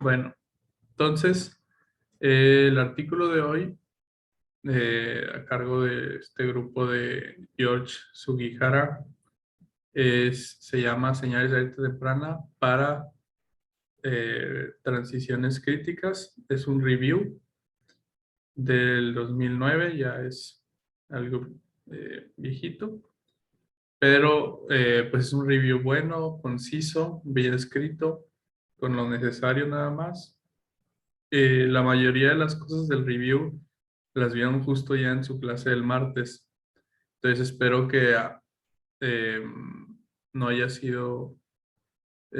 Bueno, entonces, el artículo de hoy, a cargo de este grupo de George Sugihara, se llama Señales de alerta temprana para transiciones críticas. Es un review del 2009, ya es algo viejito, pero pues es un review bueno, conciso, bien escrito, con lo necesario nada más. La mayoría de las cosas del review las vieron justo ya en su clase del martes. Entonces espero que eh, no haya sido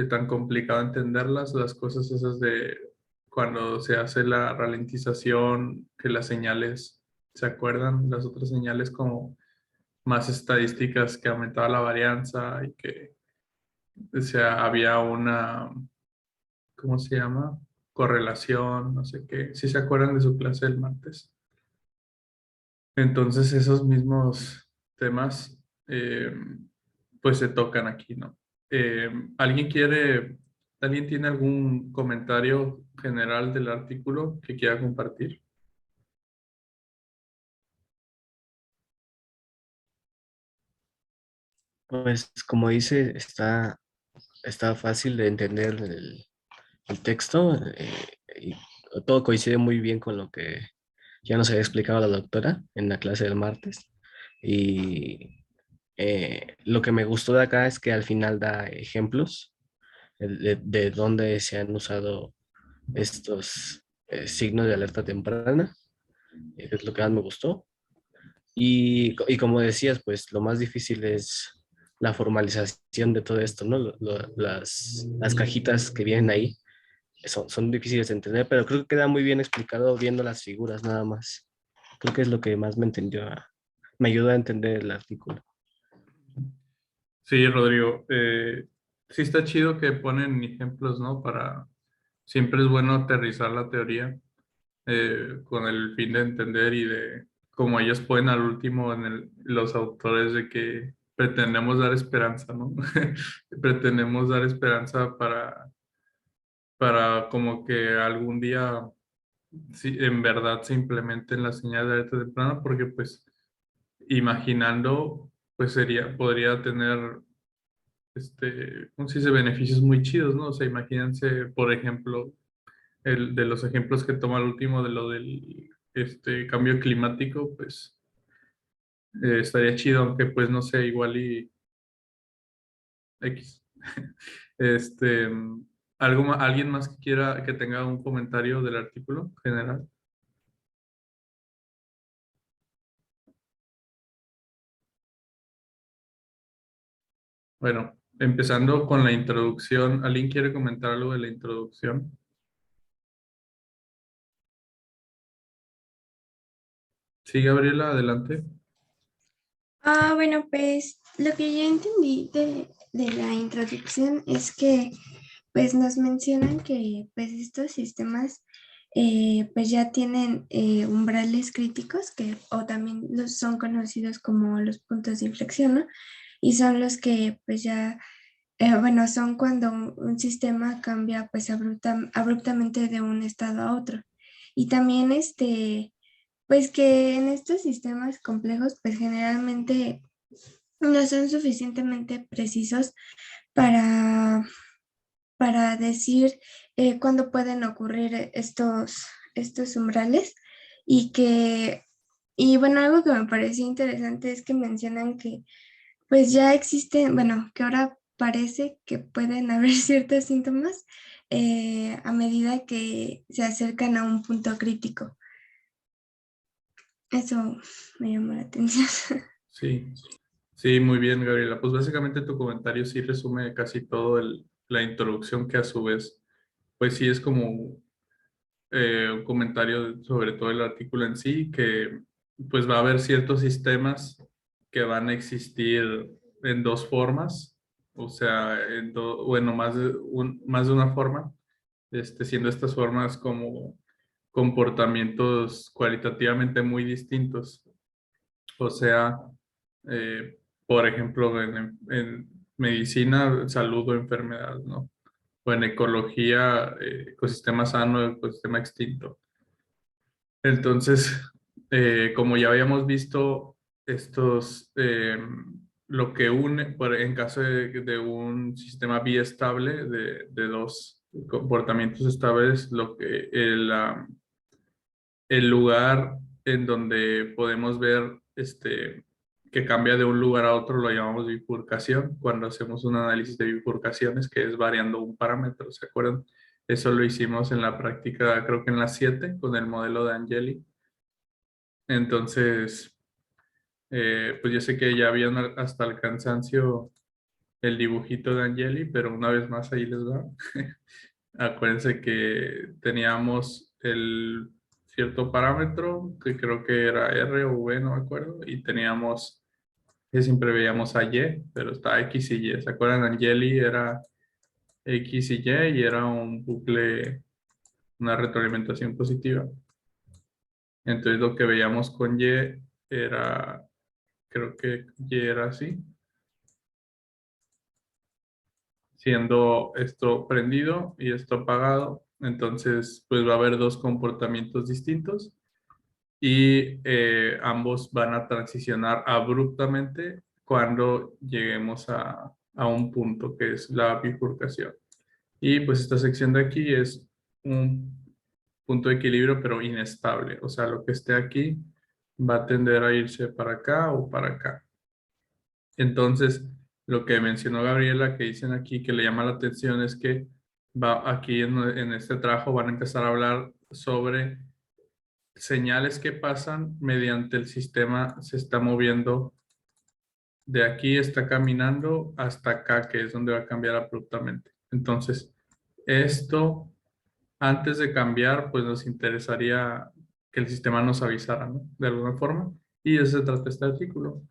tan complicado entenderlas, las cosas esas de cuando se hace la ralentización, que las señales, ¿se acuerdan? Las otras señales como más estadísticas que aumentaba la varianza y que, o sea, había una, ¿cómo se llama? Correlación, no sé qué. ¿Sí se acuerdan de su clase del martes? Entonces esos mismos temas eh, pues se tocan aquí, ¿no? Eh, ¿Alguien quiere, alguien tiene algún comentario general del artículo que quiera compartir? Pues como dice, está fácil de entender el texto y todo coincide muy bien con lo que ya nos había explicado la doctora en la clase del martes. Y lo que me gustó de acá es que al final da ejemplos de dónde se han usado estos signos de alerta temprana, es lo que más me gustó. Y como decías, pues lo más difícil es la formalización de todo esto, ¿no? Las cajitas que vienen ahí son difíciles de entender, pero creo que queda muy bien explicado viendo las figuras nada más. Creo que es lo que más me ayudó a entender el artículo. Sí, Rodrigo. Sí está chido que ponen ejemplos, ¿no? Siempre es bueno aterrizar la teoría con el fin de entender y de, como ellos ponen al último los autores de que pretendemos dar esperanza, ¿no? Pretendemos dar esperanza para como que algún día sí, en verdad se implementen las señales de alerta temprana, porque pues imaginando, pues podría tener, ¿cómo se dice? Beneficios muy chidos, ¿no? O sea, imagínense, por ejemplo, de los ejemplos que toma el último de lo del cambio climático, pues estaría chido, aunque pues no sé, igual y X. Este, ¿alguien más que quiera que tenga un comentario del artículo general? Bueno, empezando con la introducción, ¿alguien quiere comentar algo de la introducción? Sí, Gabriela, adelante. Bueno, pues lo que yo entendí de la introducción es que pues nos mencionan que pues estos sistemas pues ya tienen umbrales críticos que o también los son conocidos como los puntos de inflexión, ¿no? Y son los que pues ya, bueno, son cuando un sistema cambia pues abruptamente de un estado a otro. Y también pues que en estos sistemas complejos pues generalmente no son suficientemente precisos para, para decir cuándo pueden ocurrir estos umbrales y y bueno, algo que me pareció interesante es que mencionan que pues ya existen, bueno, que ahora parece que pueden haber ciertos síntomas a medida que se acercan a un punto crítico. Eso me llamó la atención. Sí, sí, muy bien, Gabriela. Pues básicamente tu comentario sí resume casi todo la introducción, que a su vez, pues sí es como un comentario sobre todo el artículo en sí, que pues va a haber ciertos sistemas que van a existir en dos formas, o sea, bueno, más de una forma, siendo estas formas como comportamientos cualitativamente muy distintos. O sea, por ejemplo, en medicina, salud o enfermedad, ¿no? o en ecología, ecosistema sano, ecosistema extinto. Entonces, como ya habíamos visto, estos, lo que une, en caso de un sistema biestable de dos comportamientos estables, lo que el lugar en donde podemos ver que cambia de un lugar a otro lo llamamos bifurcación, cuando hacemos un análisis de bifurcaciones, que es variando un parámetro, ¿se acuerdan? Eso lo hicimos en la práctica, creo que en la 7, con el modelo de Angeli. Entonces, pues yo sé que ya habían hasta el cansancio el dibujito de Angeli, pero una vez más ahí les va. Acuérdense que teníamos el cierto parámetro, que creo que era R o V, no me acuerdo, y teníamos, que siempre veíamos a Y, pero está X y Y. ¿Se acuerdan? Angeli era X y Y era un bucle, una retroalimentación positiva. Entonces lo que veíamos con Y era, creo que Y era así, siendo esto prendido y esto apagado. Entonces, pues va a haber dos comportamientos distintos y ambos van a transicionar abruptamente cuando lleguemos a un punto que es la bifurcación. Y pues esta sección de aquí es un punto de equilibrio pero inestable. O sea, lo que esté aquí va a tender a irse para acá o para acá. Entonces, lo que mencionó Gabriela, que dicen aquí que le llama la atención es que va aquí en este trabajo van a empezar a hablar sobre señales que pasan mediante el sistema se está moviendo de aquí, está caminando hasta acá, que es donde va a cambiar abruptamente. Entonces, esto antes de cambiar, pues nos interesaría que el sistema nos avisara, ¿no? De alguna forma. Y de eso se trata este artículo.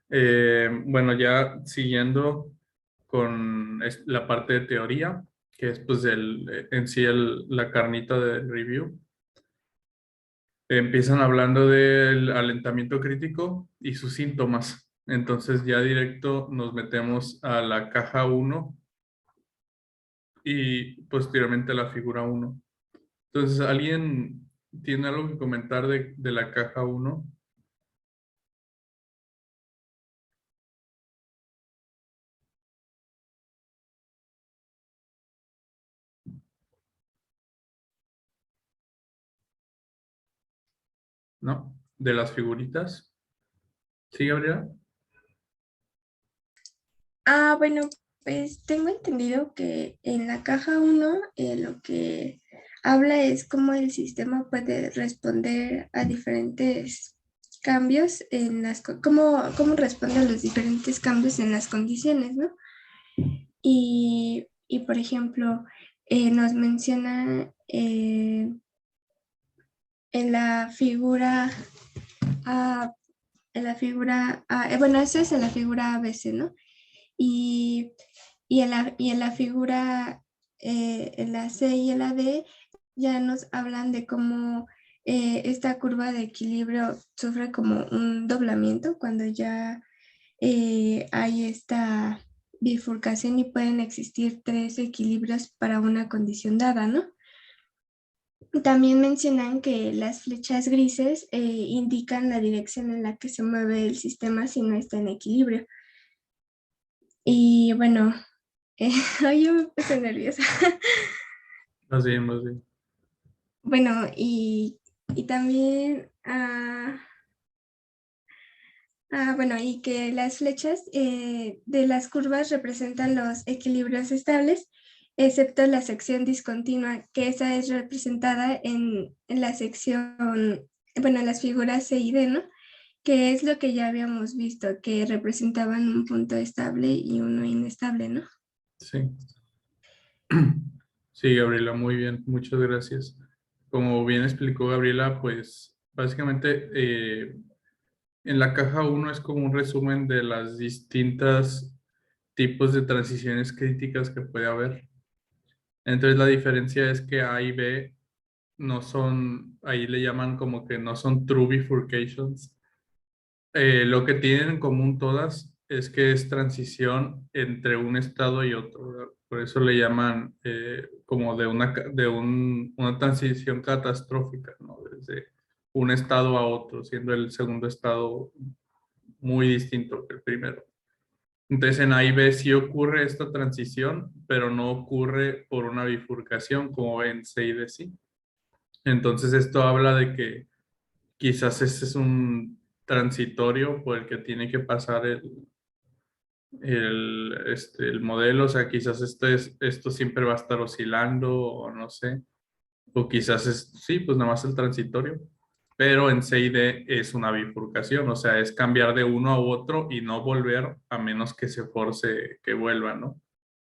Bueno, ya siguiendo con la parte de teoría, que es pues en sí la carnita del review. Empiezan hablando del alentamiento crítico y sus síntomas. Entonces ya directo nos metemos a la caja 1 y posteriormente a la figura 1. Entonces, ¿alguien tiene algo que comentar de la caja 1? ¿No? ¿De las figuritas? ¿Sí, Gabriela? Bueno, pues tengo entendido que en la caja 1 lo que habla es cómo el sistema puede responder a diferentes cambios cómo responde a los diferentes cambios en las condiciones, ¿no? Y por ejemplo, nos menciona en la figura A, bueno, eso es en la figura ABC, ¿no? Y, y en la figura, en la C y en la D, ya nos hablan de cómo esta curva de equilibrio sufre como un doblamiento cuando ya hay esta bifurcación y pueden existir tres equilibrios para una condición dada, ¿no? También mencionan que las flechas grises indican la dirección en la que se mueve el sistema si no está en equilibrio. Y bueno, ay, yo me puse nerviosa. Más bien, más bien. Bueno, y también, bueno, y que las flechas de las curvas representan los equilibrios estables, excepto la sección discontinua, que esa es representada en la sección, bueno, en las figuras C y D, ¿no? Que es lo que ya habíamos visto, que representaban un punto estable y uno inestable, ¿no? Sí. Sí, Gabriela, muy bien. Muchas gracias. Como bien explicó Gabriela, pues básicamente en la caja 1 es como un resumen de las distintas tipos de transiciones críticas que puede haber. Entonces la diferencia es que A y B no son, ahí le llaman como que no son true bifurcations. Lo que tienen en común todas es que es transición entre un estado y otro, ¿verdad? Por eso le llaman como una transición catastrófica, ¿no? Desde un estado a otro, siendo el segundo estado muy distinto que el primero. Entonces en A y B sí ocurre esta transición, pero no ocurre por una bifurcación como en C y D sí. Entonces esto habla de que quizás ese es un transitorio por el que tiene que pasar el modelo, o sea, quizás esto siempre va a estar oscilando o no sé, o quizás sí, pues nada más el transitorio, pero en C y D es una bifurcación, o sea, es cambiar de uno a otro y no volver a menos que se force que vuelva, ¿no?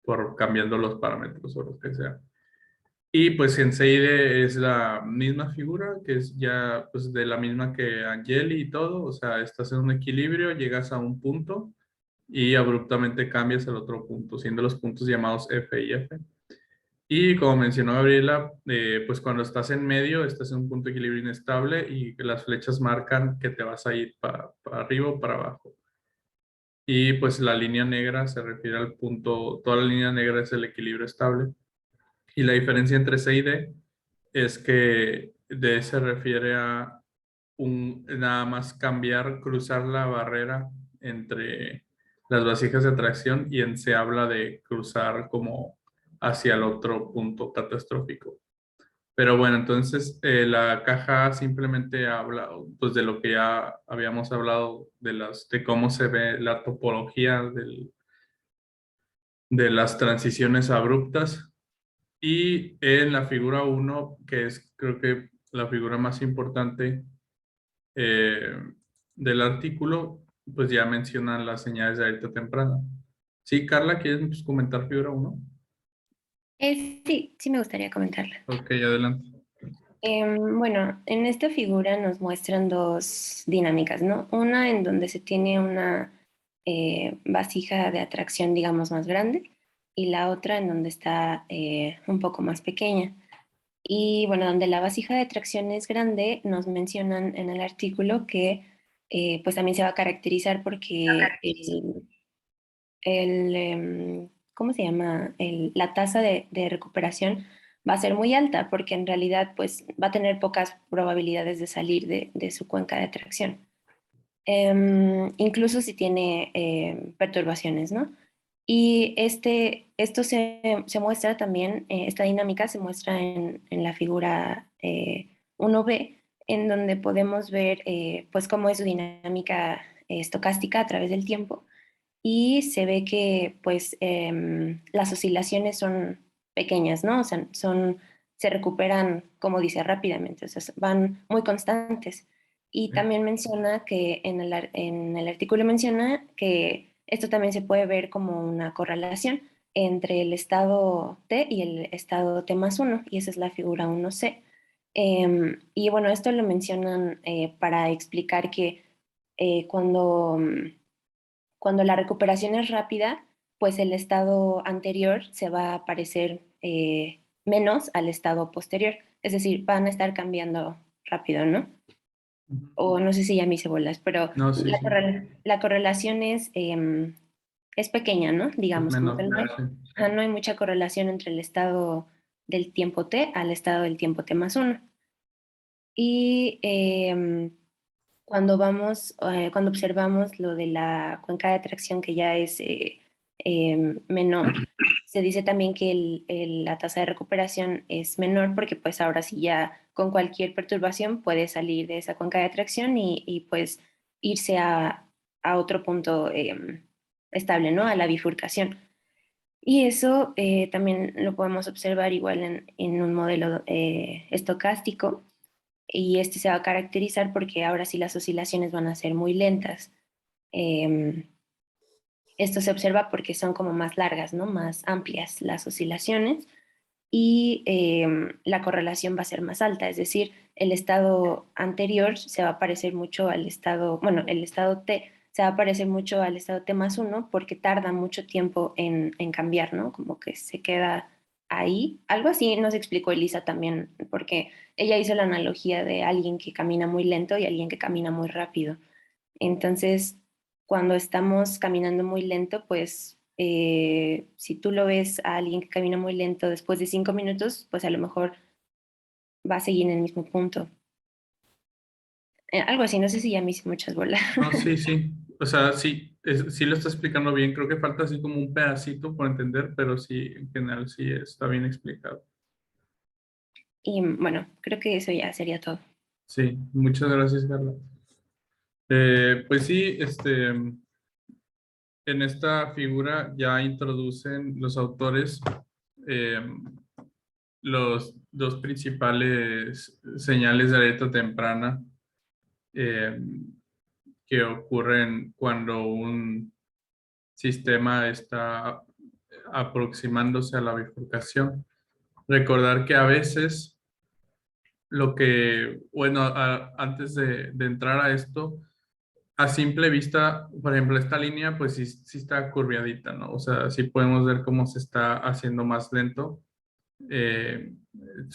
Por cambiando los parámetros o lo que sea. Y pues en C y D es la misma figura, que es ya pues de la misma que Angeli y todo, o sea, estás en un equilibrio, llegas a un punto y abruptamente cambias al otro punto, siendo los puntos llamados F y F. Y como mencionó Gabriela, pues cuando estás en medio, estás en un punto de equilibrio inestable y las flechas marcan que te vas a ir para arriba o para abajo. Y pues la línea negra se refiere al punto, toda la línea negra es el equilibrio estable. Y la diferencia entre C y D es que D se refiere a nada más cambiar, cruzar la barrera entre las vasijas de atracción y en se habla de cruzar como hacia el otro punto catastrófico. Pero bueno, entonces la caja simplemente habla pues de lo que ya habíamos hablado de cómo se ve la topología de las transiciones abruptas. Y en la figura uno que es creo que la figura más importante eh, del artículo, pues ya mencionan las señales de alerta temprana. Sí, Carla, ¿quieres comentar figura uno? Sí, sí me gustaría comentarla. Ok, adelante. Bueno, en esta figura nos muestran dos dinámicas, ¿no? Una en donde se tiene una vasija de atracción, digamos, más grande, y la otra en donde está un poco más pequeña. Y bueno, donde la vasija de atracción es grande, nos mencionan en el artículo que pues también se va a caracterizar porque ¿cómo se llama? La tasa de recuperación va a ser muy alta porque en realidad pues va a tener pocas probabilidades de salir de su cuenca de atracción. Incluso si tiene perturbaciones, ¿no? Y esto se muestra también, esta dinámica se muestra en la figura 1B, en donde podemos ver pues cómo es su dinámica estocástica a través del tiempo y se ve que pues las oscilaciones son pequeñas, ¿no? O sea, se recuperan, como dice, rápidamente, o sea, van muy constantes. Y también menciona que en el artículo menciona que esto también se puede ver como una correlación entre el estado T y el estado T más 1, y esa es la figura 1C. Y bueno, esto lo mencionan para explicar que cuando la recuperación es rápida, pues el estado anterior se va a parecer menos al estado posterior. Es decir, van a estar cambiando rápido, ¿no? O no sé si ya me hice bolas, pero No, sí, sí, la correlación es pequeña, ¿no? es Digamos, como menor. que Sí. no hay mucha correlación entre el estado del tiempo t al estado del tiempo t más 1. Y cuando observamos lo de la cuenca de atracción que ya es menor, se dice también que la tasa de recuperación es menor porque pues ahora sí ya con cualquier perturbación puede salir de esa cuenca de atracción y pues irse a otro punto estable, ¿no? A la bifurcación. Y eso también lo podemos observar igual en un modelo estocástico y este se va a caracterizar porque ahora sí las oscilaciones van a ser muy lentas. Eh, Esto se observa porque son como más largas, ¿no? Más amplias las oscilaciones y la correlación va a ser más alta, es decir, el estado anterior se va a parecer mucho al estado, bueno, el estado T se va a parecer mucho al estado T más 1 porque tarda mucho tiempo en cambiar, ¿no? Como que se queda ahí. Algo así nos explicó Elisa también, porque ella hizo la analogía de alguien que camina muy lento y alguien que camina muy rápido. Entonces, cuando estamos caminando muy lento, pues Si tú lo ves a alguien que camina muy lento después de 5 minutos, pues a lo mejor va a seguir en el mismo punto. Algo así, no sé si ya me hice muchas bolas. No, sí, sí. O sea, sí, sí lo está explicando bien. Creo que falta así como un pedacito por entender, pero sí, en general sí está bien explicado. Y bueno, creo que eso ya sería todo. Sí, muchas gracias, Carla. Pues sí, en esta figura ya introducen los autores eh, los dos principales señales de alerta temprana eh, que ocurren cuando un sistema está aproximándose a la bifurcación. Recordar que a veces lo que, bueno, antes de entrar a esto, a simple vista, por ejemplo, esta línea, pues sí, sí está curviadita, ¿no? O sea, sí podemos ver cómo se está haciendo más lento, eh,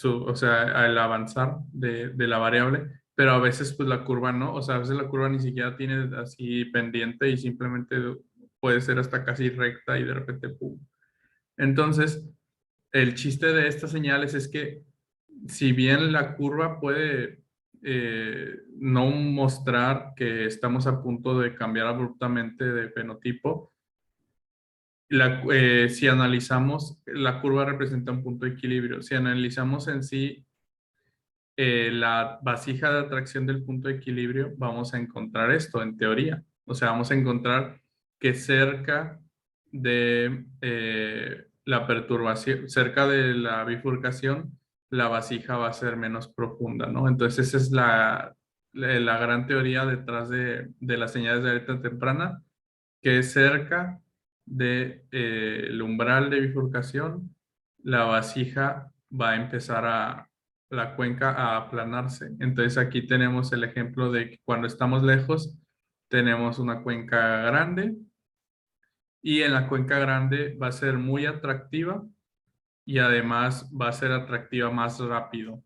o sea, al avanzar de la variable, pero a veces pues la curva no, o sea, a veces la curva ni siquiera tiene así pendiente y simplemente puede ser hasta casi recta y de repente, ¡pum! Entonces, el chiste de estas señales es que si bien la curva puede no mostrar que estamos a punto de cambiar abruptamente de fenotipo, si analizamos, la curva representa un punto de equilibrio. Si analizamos en sí la vasija de atracción del punto de equilibrio, vamos a encontrar esto en teoría. O sea, vamos a encontrar que cerca de la perturbación, cerca de la bifurcación, la vasija va a ser menos profunda, ¿no? Entonces esa es la gran teoría detrás de las señales de alerta temprana, que es cerca de, el umbral de bifurcación, la vasija va a empezar la cuenca a aplanarse. Entonces aquí tenemos el ejemplo de que cuando estamos lejos tenemos una cuenca grande y en la cuenca grande va a ser muy atractiva y además va a ser atractiva más rápido.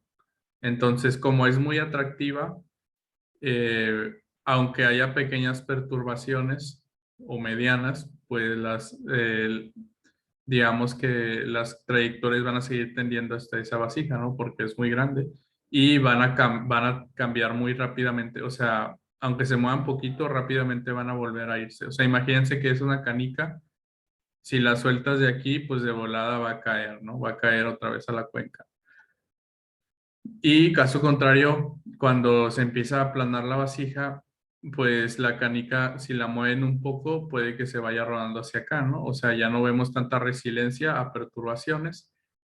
Entonces, como es muy atractiva, aunque haya pequeñas perturbaciones o medianas, pues digamos que las trayectorias van a seguir tendiendo hasta esa vasija, ¿no? Porque es muy grande y van a cambiar muy rápidamente. O sea, aunque se muevan poquito, rápidamente van a volver a irse. O sea, imagínense que es una canica. Si la sueltas de aquí, pues de volada va a caer, ¿no? Va a caer otra vez a la cuenca. Y caso contrario, cuando se empieza a aplanar la vasija, pues la canica, si la mueven un poco, puede que se vaya rodando hacia acá, ¿no? O sea, ya no vemos tanta resiliencia a perturbaciones.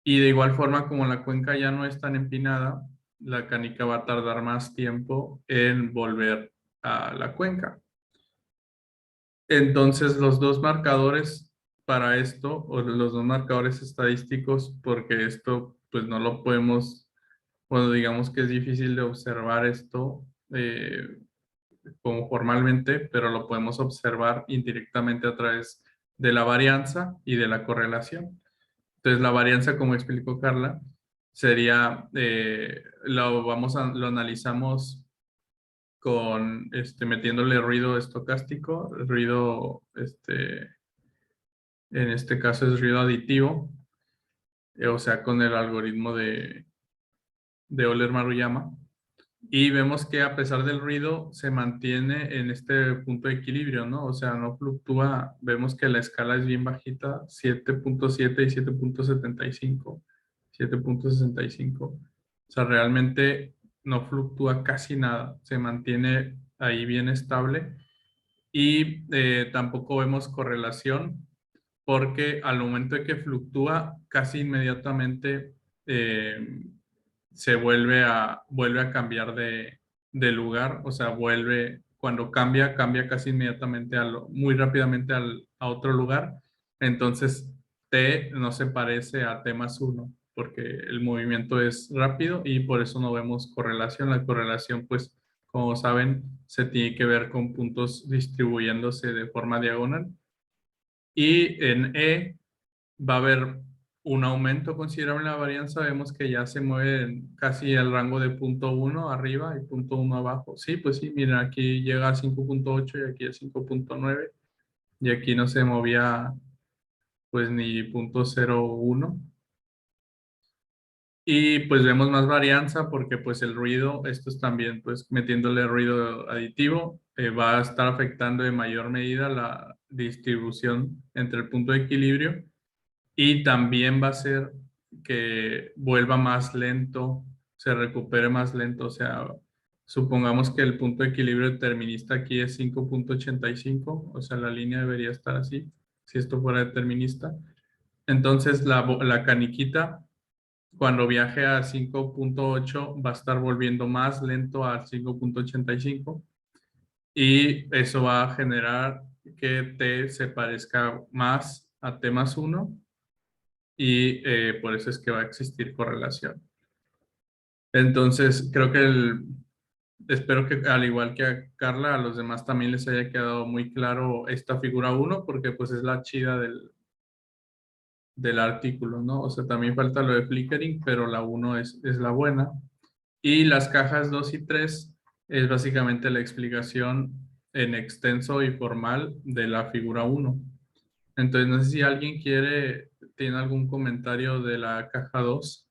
Y de igual forma, como la cuenca ya no es tan empinada, la canica va a tardar más tiempo en volver a la cuenca. Entonces, los dos marcadores para esto, o los dos marcadores estadísticos, porque esto pues no lo podemos, bueno, digamos que es difícil de observar esto como formalmente, pero lo podemos observar indirectamente a través de la varianza y de la correlación. Entonces, la varianza, como explicó Carla, sería, lo analizamos con, metiéndole ruido estocástico, ruido, en este caso es ruido aditivo, o sea, con el algoritmo de Euler-Maruyama. Y vemos que a pesar del ruido se mantiene en este punto de equilibrio, ¿no? O sea, no fluctúa. Vemos que la escala es bien bajita, 7.7 y 7.75. 7.65. O sea, realmente no fluctúa casi nada. Se mantiene ahí bien estable. Y tampoco vemos correlación porque al momento de que fluctúa, casi inmediatamente eh, vuelve a cambiar de lugar, o sea, cuando cambia casi inmediatamente, muy rápidamente a otro lugar. Entonces, T no se parece a T más 1, porque el movimiento es rápido y por eso no vemos correlación. La correlación, pues, como saben, se tiene que ver con puntos distribuyéndose de forma diagonal. Y en E va a haber un aumento considerable en la varianza. Vemos que ya se mueve casi al rango de 0.1 arriba y 0.1 abajo. Sí, pues sí, miren, aquí llega a 5.8 y aquí a 5.9 y aquí no se movía pues ni 0.01. Y pues vemos más varianza porque pues el ruido, esto es también pues metiéndole ruido aditivo, va a estar afectando en mayor medida la distribución entre el punto de equilibrio y también va a hacer que vuelva más lento, se recupere más lento. O sea, supongamos que el punto de equilibrio determinista aquí es 5.85, o sea, la línea debería estar así, si esto fuera determinista. Entonces la caniquita, cuando viaje a 5.8, va a estar volviendo más lento a 5.85 y eso va a generar que T se parezca más a T más 1 y por eso es que va a existir correlación. Entonces, creo que espero que al igual que a Carla, a los demás también les haya quedado muy claro esta figura 1 porque pues es la chida del artículo, ¿no? O sea, también falta lo de flickering, pero la 1 es la buena. Y las cajas 2 y 3 es básicamente la explicación en extenso y formal de la figura 1. Entonces, no sé si alguien tiene algún comentario de la caja 2.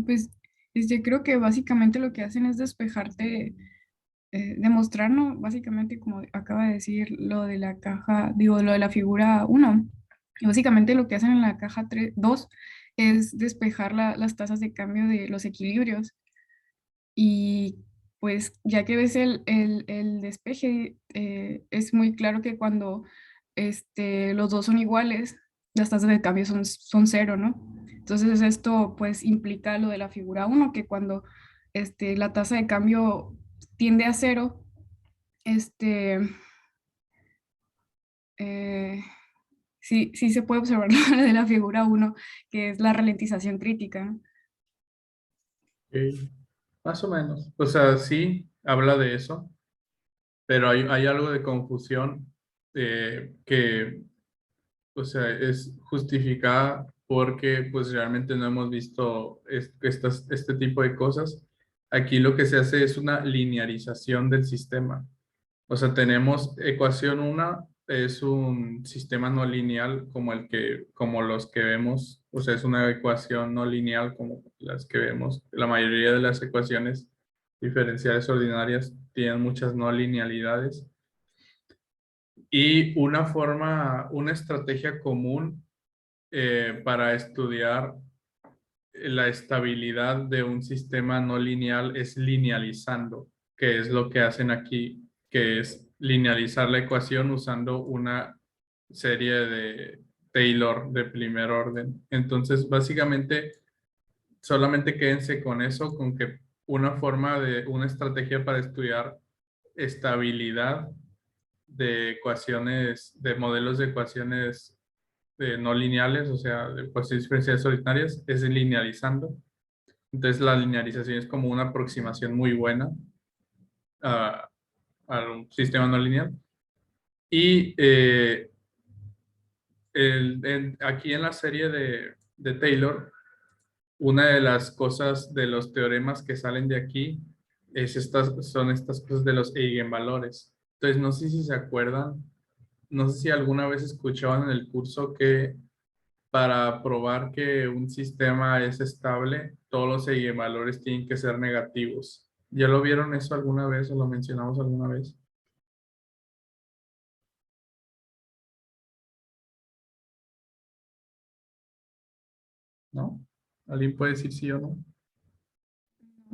Pues creo que básicamente lo que hacen es despejarte, demostrar, ¿no? Básicamente, como acaba de decir, lo de la caja, digo, lo de la figura 1. Y básicamente lo que hacen en la caja 2 es despejar las tasas de cambio de los equilibrios. Y pues ya que ves el despeje, es muy claro que cuando los dos son iguales, las tasas de cambio son cero, ¿no? Entonces esto pues implica lo de la figura 1, que cuando la tasa de cambio tiende a cero, este, eh, sí se puede observar lo de la figura 1, que es la ralentización crítica, ¿no? Ok, más o menos. O sea, sí, habla de eso, pero hay algo de confusión que, o sea, es justificada porque pues realmente no hemos visto este tipo de cosas. Aquí lo que se hace es una linearización del sistema. O sea, tenemos ecuación 1, es un sistema no lineal como los que vemos. O sea, es una ecuación no lineal como las que vemos. La mayoría de las ecuaciones diferenciales ordinarias tienen muchas no linealidades. Y una estrategia común para estudiar la estabilidad de un sistema no lineal es linealizando, que es lo que hacen aquí, que es linealizar la ecuación usando una serie de Taylor de primer orden. Entonces, básicamente, solamente quédense con eso, con que una estrategia para estudiar estabilidad de ecuaciones, de modelos de ecuaciones no lineales, o sea, de ecuaciones diferenciales ordinarias, es linealizando. Entonces la linealización es como una aproximación muy buena a, a un sistema no lineal. Y aquí en la serie de Taylor, una de las cosas de los teoremas que salen de aquí son estas cosas de los eigenvalores. Entonces no sé si se acuerdan, no sé si alguna vez escuchaban en el curso que para probar que un sistema es estable, todos los eigenvalores tienen que ser negativos. ¿Ya lo vieron eso alguna vez o lo mencionamos alguna vez? ¿No? ¿Alguien puede decir sí o no?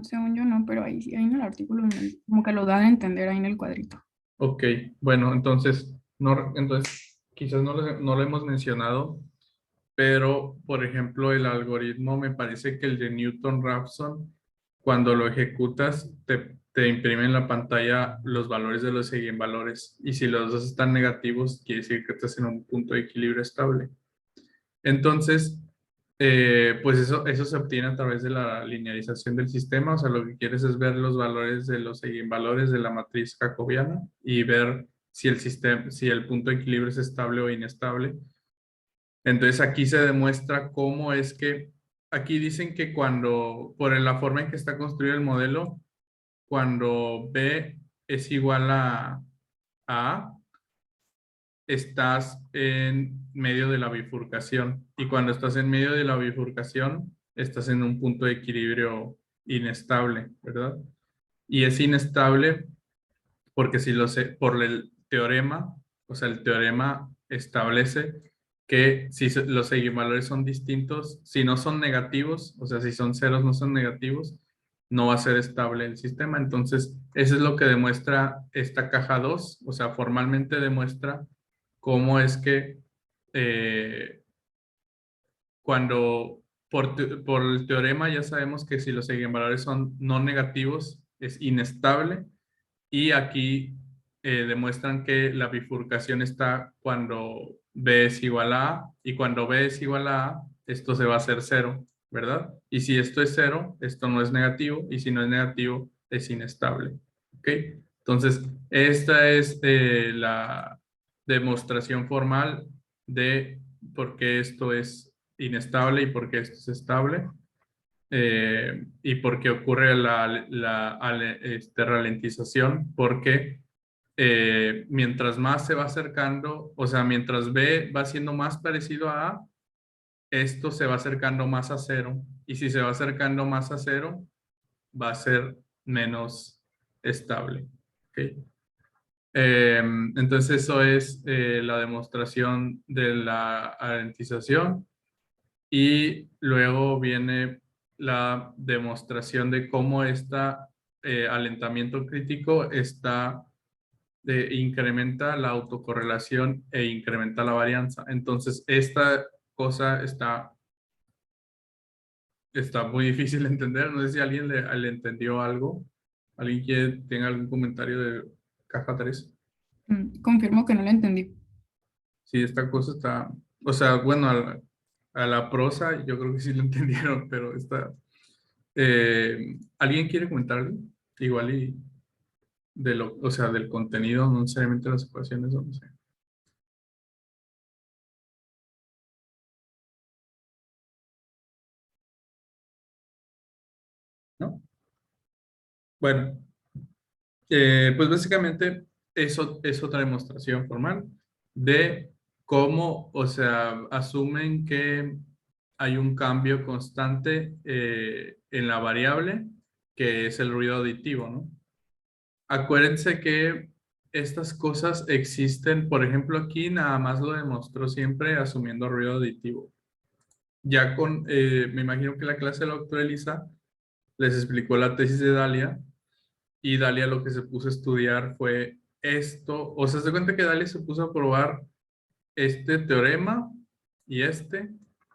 Según yo no, pero ahí en el artículo como que lo dan a entender ahí en el cuadrito. Ok, bueno, entonces, quizás no lo hemos mencionado, pero por ejemplo el algoritmo me parece que el de Newton-Raphson, cuando lo ejecutas, te imprime en la pantalla los valores de los eigenvalores y si los dos están negativos, quiere decir que estás en un punto de equilibrio estable. Entonces, pues eso se obtiene a través de la linealización del sistema. O sea, lo que quieres es ver los valores de los eigenvalores de la matriz jacobiana y ver si el punto de equilibrio es estable o inestable. Entonces, aquí se demuestra cómo es que aquí dicen que por la forma en que está construido el modelo, cuando B es igual a A, estás en medio de la bifurcación. Y cuando estás en medio de la bifurcación, estás en un punto de equilibrio inestable, ¿verdad? Y es inestable porque si lo sé, por el teorema, o sea, el teorema establece que si los eigenvalores son distintos, si no son negativos, o sea, si son ceros, no son negativos, no va a ser estable el sistema. Entonces, eso es lo que demuestra esta caja 2, o sea, formalmente demuestra cómo es que cuando por el teorema ya sabemos que si los eigenvalores son no negativos, es inestable. Y aquí demuestran que la bifurcación está cuando B es igual a A, y cuando B es igual a A, esto se va a hacer cero, ¿verdad? Y si esto es cero, esto no es negativo, y si no es negativo, es inestable. ¿Ok? Entonces, esta es la demostración formal de por qué esto es inestable y por qué esto es estable. Y por qué ocurre la ralentización, porque mientras más se va acercando, o sea, mientras B va siendo más parecido a A, esto se va acercando más a cero, y si se va acercando más a cero, va a ser menos estable. ¿Ok? Entonces eso es la demostración de la ralentización. Y luego viene la demostración de cómo este alentamiento crítico incrementa la autocorrelación e incrementa la varianza. Entonces, esta cosa está muy difícil de entender. No sé si alguien le entendió algo. ¿Alguien tenga algún comentario de caja 3? Confirmo que no lo entendí. Sí, esta cosa está, o sea, bueno, a la prosa yo creo que sí lo entendieron, pero ¿alguien quiere comentar algo? Igual y o sea, del contenido, no necesariamente las ecuaciones, o no sé. ¿No? Bueno, pues básicamente eso es otra demostración formal de cómo, o sea, asumen que hay un cambio constante en la variable que es el ruido aditivo, ¿no? Acuérdense que estas cosas existen, por ejemplo, aquí nada más lo demostró siempre asumiendo ruido aditivo. Ya me imagino que la clase de la doctora Elisa les explicó la tesis de Dalia, y Dalia lo que se puso a estudiar fue esto, o sea, se cuenta que Dalia se puso a probar este teorema y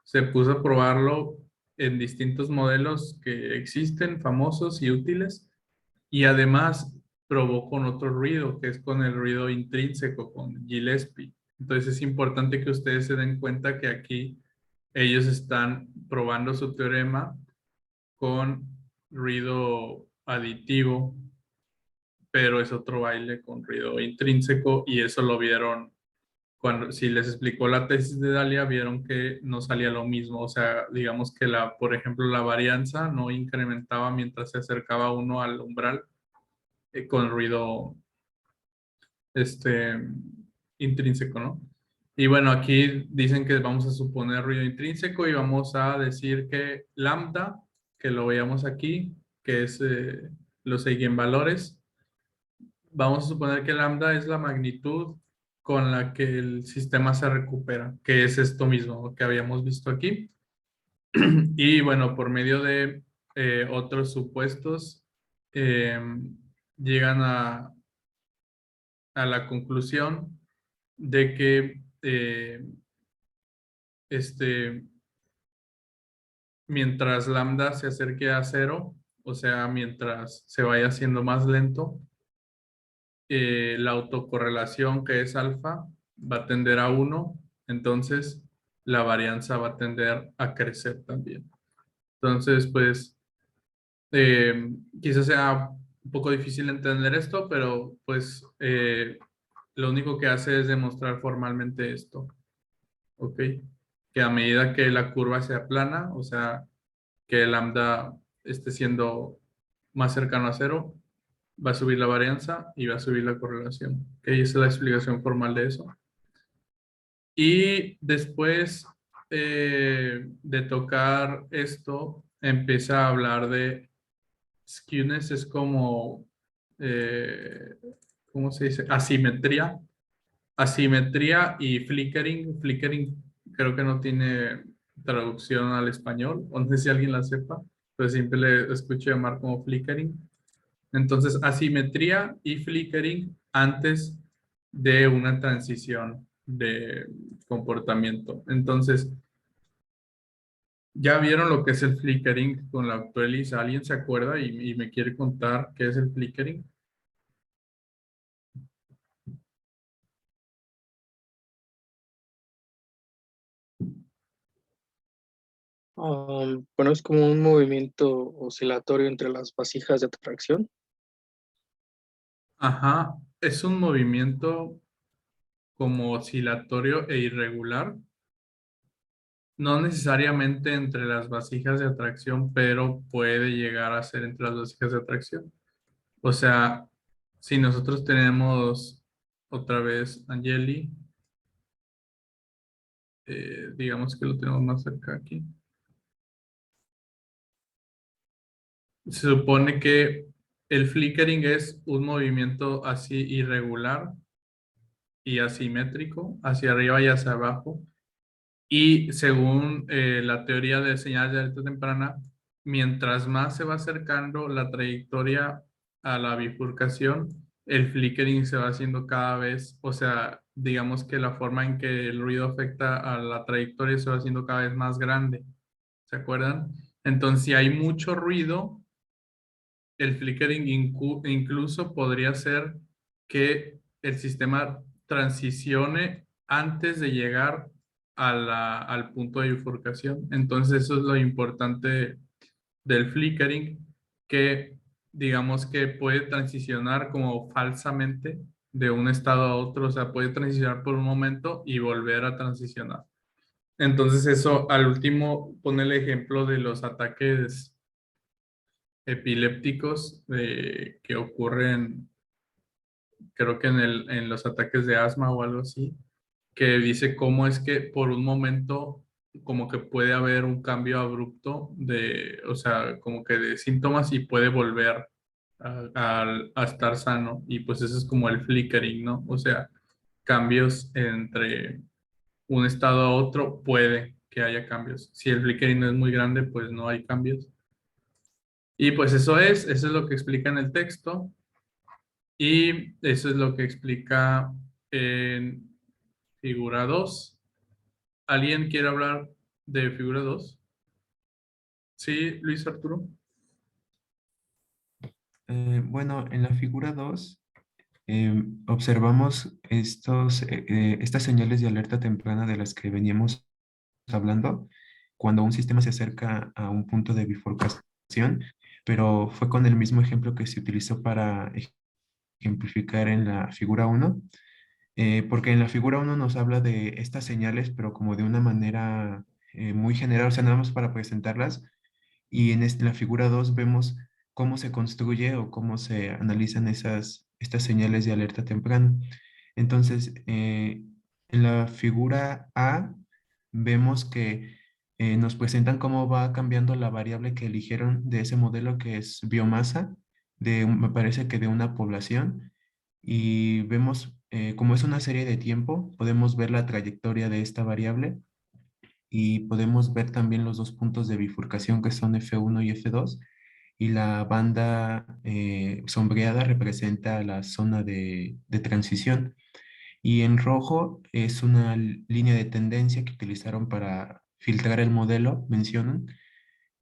se puso a probarlo en distintos modelos que existen, famosos y útiles, y además probó con otro ruido, que es con el ruido intrínseco, con Gillespie. Entonces es importante que ustedes se den cuenta que aquí ellos están probando su teorema con ruido aditivo, pero es otro baile con ruido intrínseco, y eso lo vieron si les explicó la tesis de Dalia, vieron que no salía lo mismo. O sea, digamos que por ejemplo, la varianza no incrementaba mientras se acercaba uno al umbral con ruido este, intrínseco, ¿no? Y bueno, aquí dicen que vamos a suponer ruido intrínseco y vamos a decir que lambda, que lo veamos aquí, que es los eigenvalores. Vamos a suponer que lambda es la magnitud con la que el sistema se recupera, que es esto mismo que habíamos visto aquí. Y bueno, por medio de otros supuestos, eh, llegan a la conclusión de que este, mientras lambda se acerque a cero, o sea, mientras se vaya haciendo más lento, la autocorrelación, que es alfa, va a tender a 1, entonces la varianza va a tender a crecer también. Entonces, pues, quizás sea un poco difícil entender esto, pero pues lo único que hace es demostrar formalmente esto, ¿ok? Que a medida que la curva se aplana, o sea, que el lambda esté siendo más cercano a cero, va a subir la varianza y va a subir la correlación. ¿Ok? Esa es la explicación formal de eso. Y después de tocar esto, empieza a hablar de skewness, es como, ¿cómo se dice? Asimetría. Asimetría y flickering. Flickering creo que no tiene traducción al español, o no sé si alguien la sepa, pero siempre le escucho llamar como flickering. Entonces, asimetría y flickering antes de una transición de comportamiento. Entonces, ¿ya vieron lo que es el flickering con la Actualis? ¿Alguien se acuerda y me quiere contar qué es el flickering? Bueno, es como un movimiento oscilatorio entre las vasijas de atracción. Ajá, es un movimiento como oscilatorio e irregular, no necesariamente entre las vasijas de atracción, pero puede llegar a ser entre las vasijas de atracción. O sea, si nosotros tenemos otra vez Angeli, digamos que lo tenemos más cerca aquí. Se supone que el flickering es un movimiento así irregular y asimétrico, hacia arriba y hacia abajo. Y según la teoría de señales de alerta temprana, mientras más se va acercando la trayectoria a la bifurcación, el flickering se va haciendo cada vez, o sea, digamos que la forma en que el ruido afecta a la trayectoria se va haciendo cada vez más grande. ¿Se acuerdan? Entonces, si hay mucho ruido, el flickering incluso podría ser que el sistema transicione antes de llegar al punto de bifurcación. Entonces eso es lo importante del flickering, que digamos que puede transicionar como falsamente de un estado a otro, o sea, puede transicionar por un momento y volver a transicionar. Entonces eso al último pone el ejemplo de los ataques epilépticos que ocurren, creo que en los ataques de asma o algo así, que dice cómo es que por un momento como que puede haber un cambio abrupto de, o sea, como que de síntomas y puede volver a estar sano. Y pues eso es como el flickering, ¿no? O sea, cambios entre un estado a otro puede que haya cambios. Si el flickering no es muy grande, pues no hay cambios. Y pues eso es lo que explica en el texto y eso es lo que explica en figura 2. ¿Alguien quiere hablar de figura 2? Sí, Luis Arturo. Bueno, en la figura 2 observamos estas señales de alerta temprana de las que veníamos hablando cuando un sistema se acerca a un punto de bifurcación, pero fue con el mismo ejemplo que se utilizó para ejemplificar en la figura 1, porque en la figura 1 nos habla de estas señales, pero como de una manera muy general, o sea, nada más para presentarlas, y en la figura 2 vemos cómo se construye o cómo se analizan estas señales de alerta temprana. Entonces, en la figura A vemos que nos presentan cómo va cambiando la variable que eligieron de ese modelo que es biomasa, me parece que de una población, y vemos como es una serie de tiempo, podemos ver la trayectoria de esta variable y podemos ver también los dos puntos de bifurcación que son F1 y F2, y la banda sombreada representa la zona de transición, y en rojo es una línea de tendencia que utilizaron para filtrar el modelo, mencionan,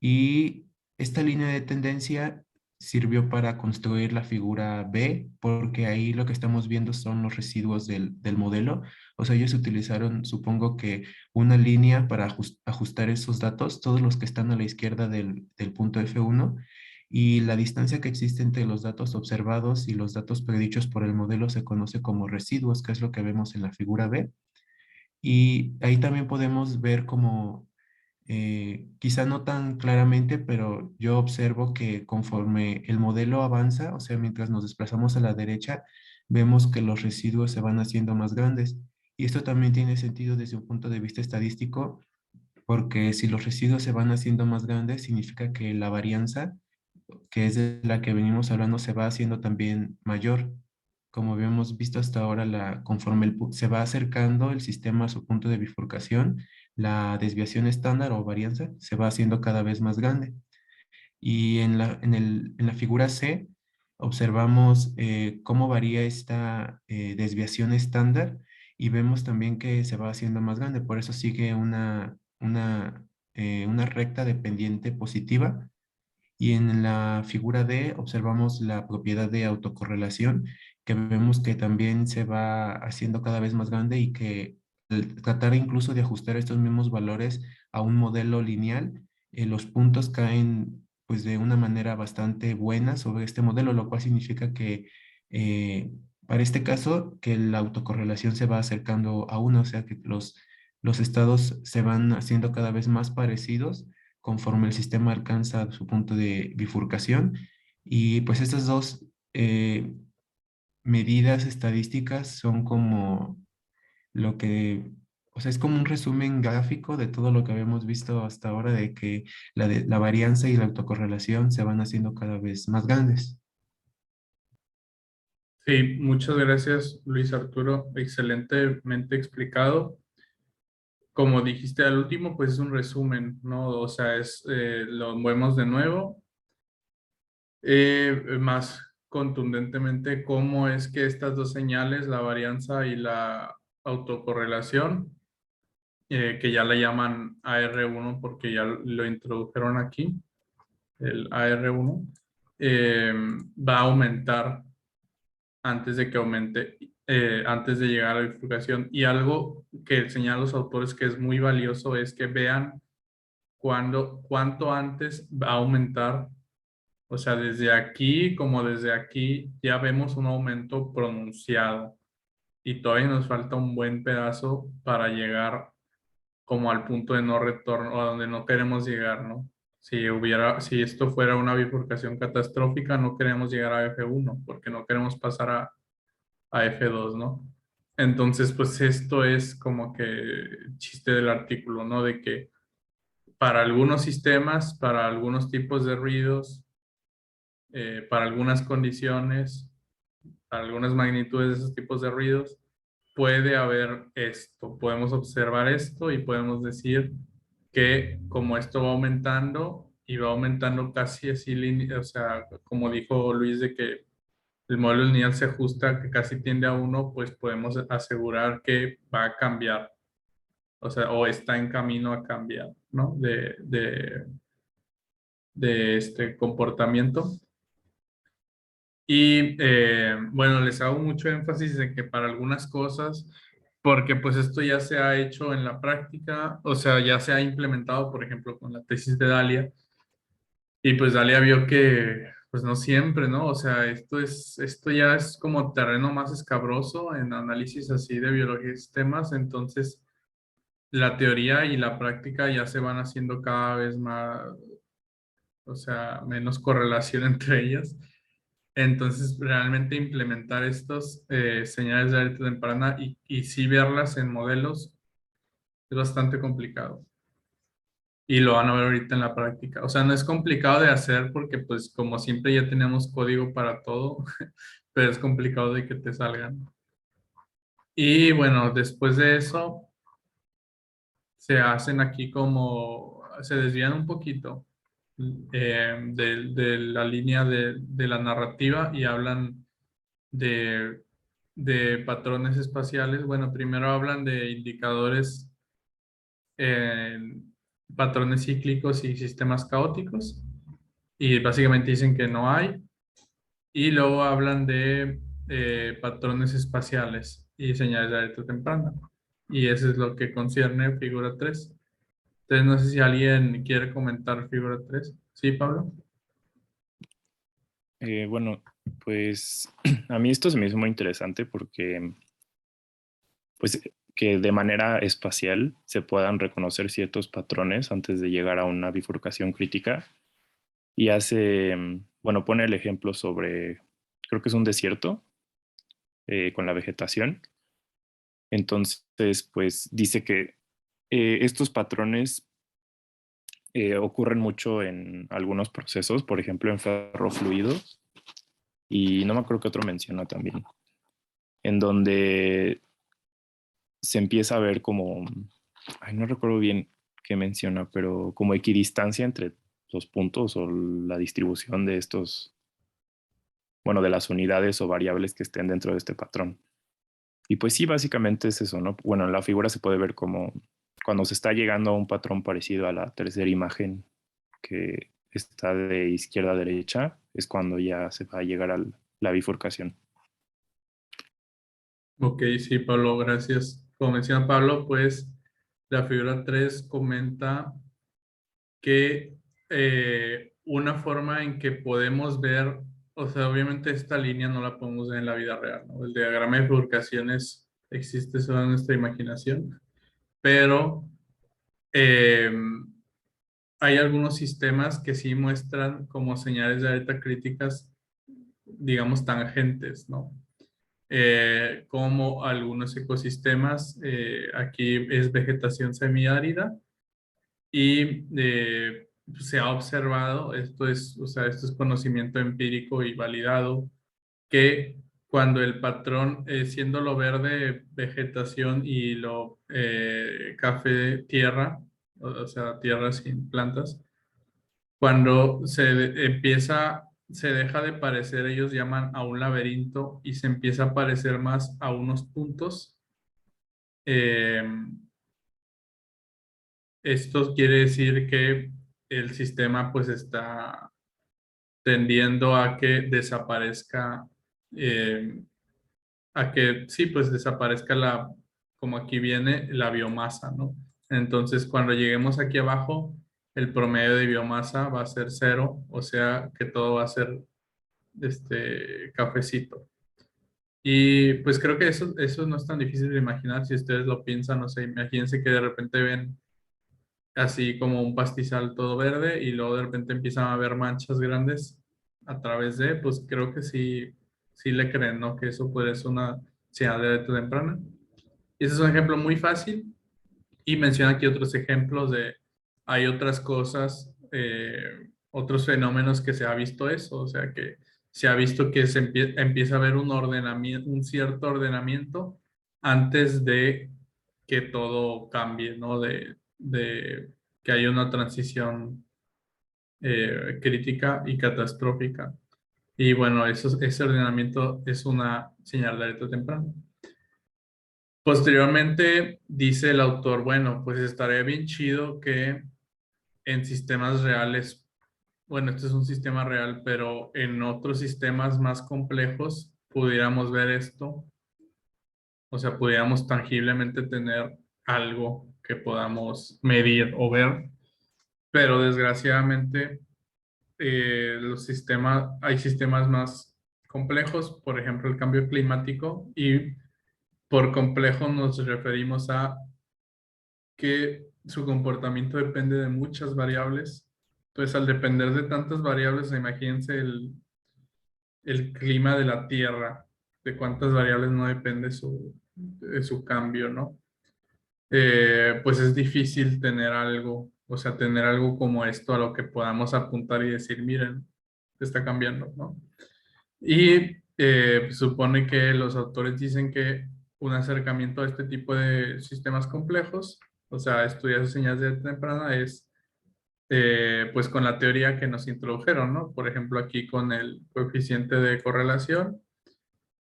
y esta línea de tendencia sirvió para construir la figura B, porque ahí lo que estamos viendo son los residuos del modelo. O sea, ellos utilizaron, supongo que una línea para ajustar esos datos, todos los que están a la izquierda del punto F1, y la distancia que existe entre los datos observados y los datos predichos por el modelo se conoce como residuos, que es lo que vemos en la figura B. Y ahí también podemos ver como quizá no tan claramente, pero yo observo que conforme el modelo avanza, o sea, mientras nos desplazamos a la derecha, vemos que los residuos se van haciendo más grandes. Y esto también tiene sentido desde un punto de vista estadístico, porque si los residuos se van haciendo más grandes, significa que la varianza, que es de la que venimos hablando, se va haciendo también mayor. Como habíamos visto hasta ahora, conforme se va acercando el sistema a su punto de bifurcación, la desviación estándar o varianza se va haciendo cada vez más grande. Y en la figura C observamos cómo varía esta desviación estándar y vemos también que se va haciendo más grande. Por eso sigue una recta de pendiente positiva. Y en la figura D observamos la propiedad de autocorrelación, que vemos que también se va haciendo cada vez más grande y que al tratar incluso de ajustar estos mismos valores a un modelo lineal, los puntos caen pues de una manera bastante buena sobre este modelo, lo cual significa que para este caso que la autocorrelación se va acercando a uno, o sea que los estados se van haciendo cada vez más parecidos conforme el sistema alcanza su punto de bifurcación. Y pues estas dos medidas estadísticas son como lo que, o sea, es como un resumen gráfico de todo lo que habíamos visto hasta ahora, de que la varianza y la autocorrelación se van haciendo cada vez más grandes. Sí, muchas gracias, Luis Arturo. Excelentemente explicado. Como dijiste al último, pues es un resumen, ¿no? O sea, lo vemos de nuevo, más contundentemente cómo es que estas dos señales, la varianza y la autocorrelación, que ya la llaman AR1 porque ya lo introdujeron aquí, el AR1, va a aumentar antes de que aumente, antes de llegar a la bifurcación. Y algo que señalan los autores que es muy valioso es que vean cuánto antes va a aumentar. O sea, desde aquí como desde aquí ya vemos un aumento pronunciado y todavía nos falta un buen pedazo para llegar como al punto de no retorno, a donde no queremos llegar, ¿no? Si esto fuera una bifurcación catastrófica, no queremos llegar a F1 porque no queremos pasar a F2, ¿no? Entonces, pues esto es como que el chiste del artículo, ¿no? De que para algunos sistemas, para algunos tipos de ruidos, para algunas condiciones, para algunas magnitudes de esos tipos de ruidos, puede haber esto. Podemos observar esto y podemos decir que como esto va aumentando y va aumentando casi así, o sea, como dijo Luis, de que el modelo lineal se ajusta, que casi tiende a uno, pues podemos asegurar que va a cambiar, o sea, o está en camino a cambiar, ¿no? De este comportamiento. Y bueno, les hago mucho énfasis en que para algunas cosas, porque pues esto ya se ha hecho en la práctica, o sea, ya se ha implementado, por ejemplo, con la tesis de Dalia, y pues Dalia vio que pues no siempre, ¿no? O sea, esto ya es como terreno más escabroso en análisis así de biología de sistemas, entonces la teoría y la práctica ya se van haciendo cada vez más, o sea, menos correlación entre ellas. Entonces, realmente implementar estos señales de alerta temprana y sí verlas en modelos es bastante complicado. Y lo van a ver ahorita en la práctica. O sea, no es complicado de hacer porque pues como siempre ya tenemos código para todo, pero es complicado de que te salgan. Y bueno, después de eso, se hacen aquí como, se desvían un poquito de la línea de la narrativa y hablan de, de patrones espaciales. Bueno, primero hablan de indicadores, eh, patrones cíclicos y sistemas caóticos, y básicamente dicen que no hay. Y luego hablan de patrones espaciales y señales de alerta temprana. Y eso es lo que concierne figura 3. Entonces, no sé si alguien quiere comentar figura 3. ¿Sí, Pablo? Bueno, pues a mí esto se me hizo muy interesante porque pues que de manera espacial se puedan reconocer ciertos patrones antes de llegar a una bifurcación crítica. Y hace, bueno, pone el ejemplo sobre, creo que es un desierto con la vegetación. Entonces, pues dice que estos patrones ocurren mucho en algunos procesos, por ejemplo, en ferrofluidos, y no me acuerdo qué otro menciona también, en donde se empieza a ver como, ay, no recuerdo bien qué menciona, pero como equidistancia entre los puntos o la distribución de estos, bueno, de las unidades o variables que estén dentro de este patrón. Y pues sí, básicamente es eso, ¿no? Bueno, en la figura se puede ver como cuando se está llegando a un patrón parecido a la tercera imagen que está de izquierda a derecha, es cuando ya se va a llegar a la bifurcación. Ok, sí, Pablo, gracias. Como menciona Pablo, pues la figura 3 comenta que una forma en que podemos ver, o sea, obviamente esta línea no la podemos ver en la vida real, ¿no? El diagrama de bifurcaciones existe solo en nuestra imaginación, pero eh, hay algunos sistemas que sí muestran como señales de alerta críticas, digamos, tangentes, ¿no? Como algunos ecosistemas, aquí es vegetación semiárida y se ha observado, esto es, o sea, esto es conocimiento empírico y validado, que cuando el patrón, siendo lo verde vegetación y lo café tierra, o sea, tierra sin plantas, cuando empieza, se deja de parecer, ellos llaman a un laberinto y se empieza a parecer más a unos puntos. eh, Esto quiere decir que el sistema pues está tendiendo a que desaparezca, a que sí, pues desaparezca la, como aquí viene, la biomasa, ¿no? Entonces, cuando lleguemos aquí abajo, el promedio de biomasa va a ser cero, o sea que todo va a ser cafecito. Y pues creo que eso no es tan difícil de imaginar si ustedes lo piensan, no sé, imagínense que de repente ven así como un pastizal todo verde y luego de repente empiezan a ver manchas grandes a través de, pues creo que sí, sí le creen, ¿no? Que eso puede ser una señal de alerta temprana. Y ese es un ejemplo muy fácil y menciona aquí otros ejemplos de, hay otras cosas, otros fenómenos que se ha visto eso, o sea que se ha visto que empieza a haber un ordenamiento, un cierto ordenamiento antes de que todo cambie, ¿no? De que haya una transición crítica y catastrófica. Y bueno, ese ordenamiento es una señal de alerta temprana. Posteriormente dice el autor, bueno, pues estaría bien chido que en sistemas reales, bueno, este es un sistema real, pero en otros sistemas más complejos pudiéramos ver esto, o sea, pudiéramos tangiblemente tener algo que podamos medir o ver, pero desgraciadamente hay sistemas más complejos, por ejemplo, el cambio climático, y por complejo nos referimos a que su comportamiento depende de muchas variables. Entonces, al depender de tantas variables, imagínense el clima de la Tierra, de cuántas variables no depende de su cambio, ¿no? Pues es difícil tener algo, o sea, tener algo como esto a lo que podamos apuntar y decir, miren, está cambiando, ¿no? Y supone que los autores dicen que un acercamiento a este tipo de sistemas complejos, o sea, estudiar sus señales de temprana es pues con la teoría que nos introdujeron, ¿no? Por ejemplo, aquí con el coeficiente de correlación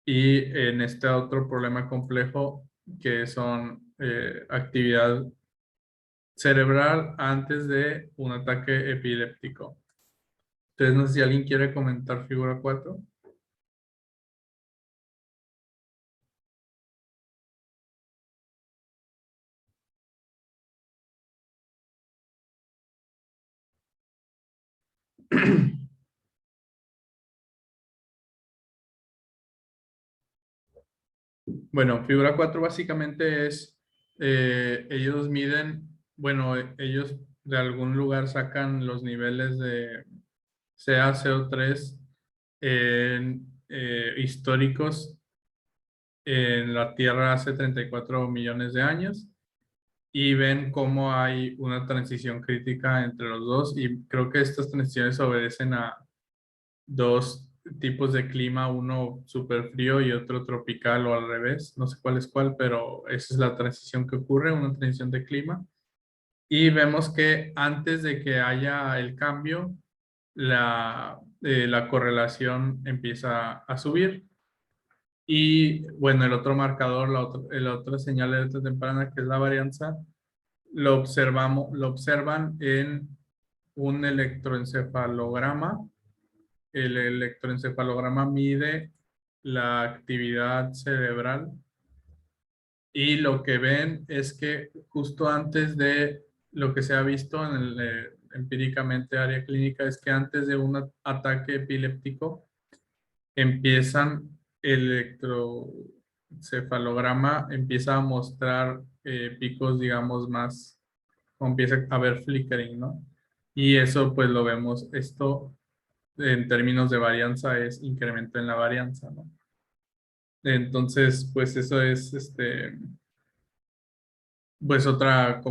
y en este otro problema complejo que son actividad cerebral antes de un ataque epiléptico. Entonces, no sé si alguien quiere comentar figura 4. Bueno, figura 4 básicamente es ellos miden, bueno, ellos de algún lugar sacan los niveles de CaCO3 históricos en la Tierra hace 34 millones de años y ven cómo hay una transición crítica entre los dos y creo que estas transiciones obedecen a dos tipos de clima, uno súper frío y otro tropical o al revés, no sé cuál es cuál, pero esa es la transición que ocurre, una transición de clima. Y vemos que antes de que haya el cambio, la correlación empieza a subir. Y bueno, el otro marcador, la otra señal de alerta temprana, que es la varianza, lo observan en un electroencefalograma. El electroencefalograma mide la actividad cerebral y lo que ven es que justo antes de lo que se ha visto en empíricamente área clínica es que antes de un ataque epiléptico empiezan el electroencefalograma empieza a mostrar picos, digamos, más, o empieza a haber flickering, ¿no? Y eso pues lo vemos, esto en términos de varianza es incremento en la varianza, ¿no? Entonces, pues eso es pues otra